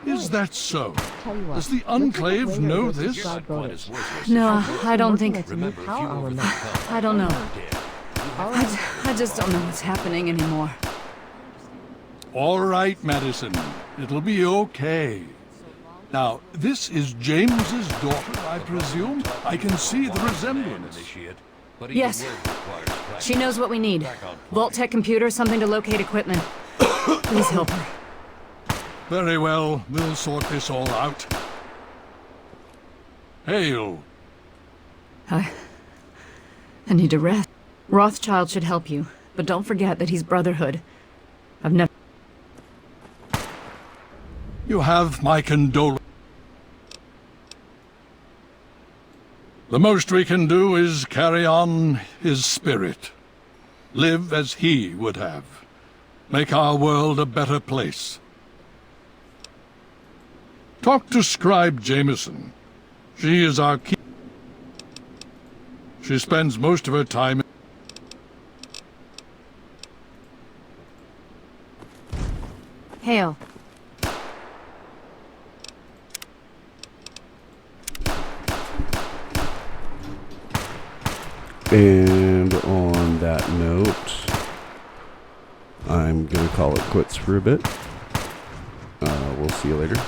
Is that so? Tell you what, Does the let's look at Enclave radio know versus this? side bonus. No, I don't Working think... on some new power armament. I don't know. All right. I just don't know what's happening anymore. All right, Madison. It'll be okay. Now, this is James's daughter, I presume? I can see the resemblance. Yes. She knows what we need. Vault-Tec computer, something to locate equipment. Please help her. Very well. We'll sort this all out. Hail. I need to rest. Rothschild should help you, but don't forget that he's Brotherhood. I've never... You have my condolence. The most we can do is carry on his spirit. Live as he would have. Make our world a better place. Talk to Scribe Jameson. She is our key. She spends most of her time... Hail. And on that note, I'm going to call it quits for a bit. We'll see you later.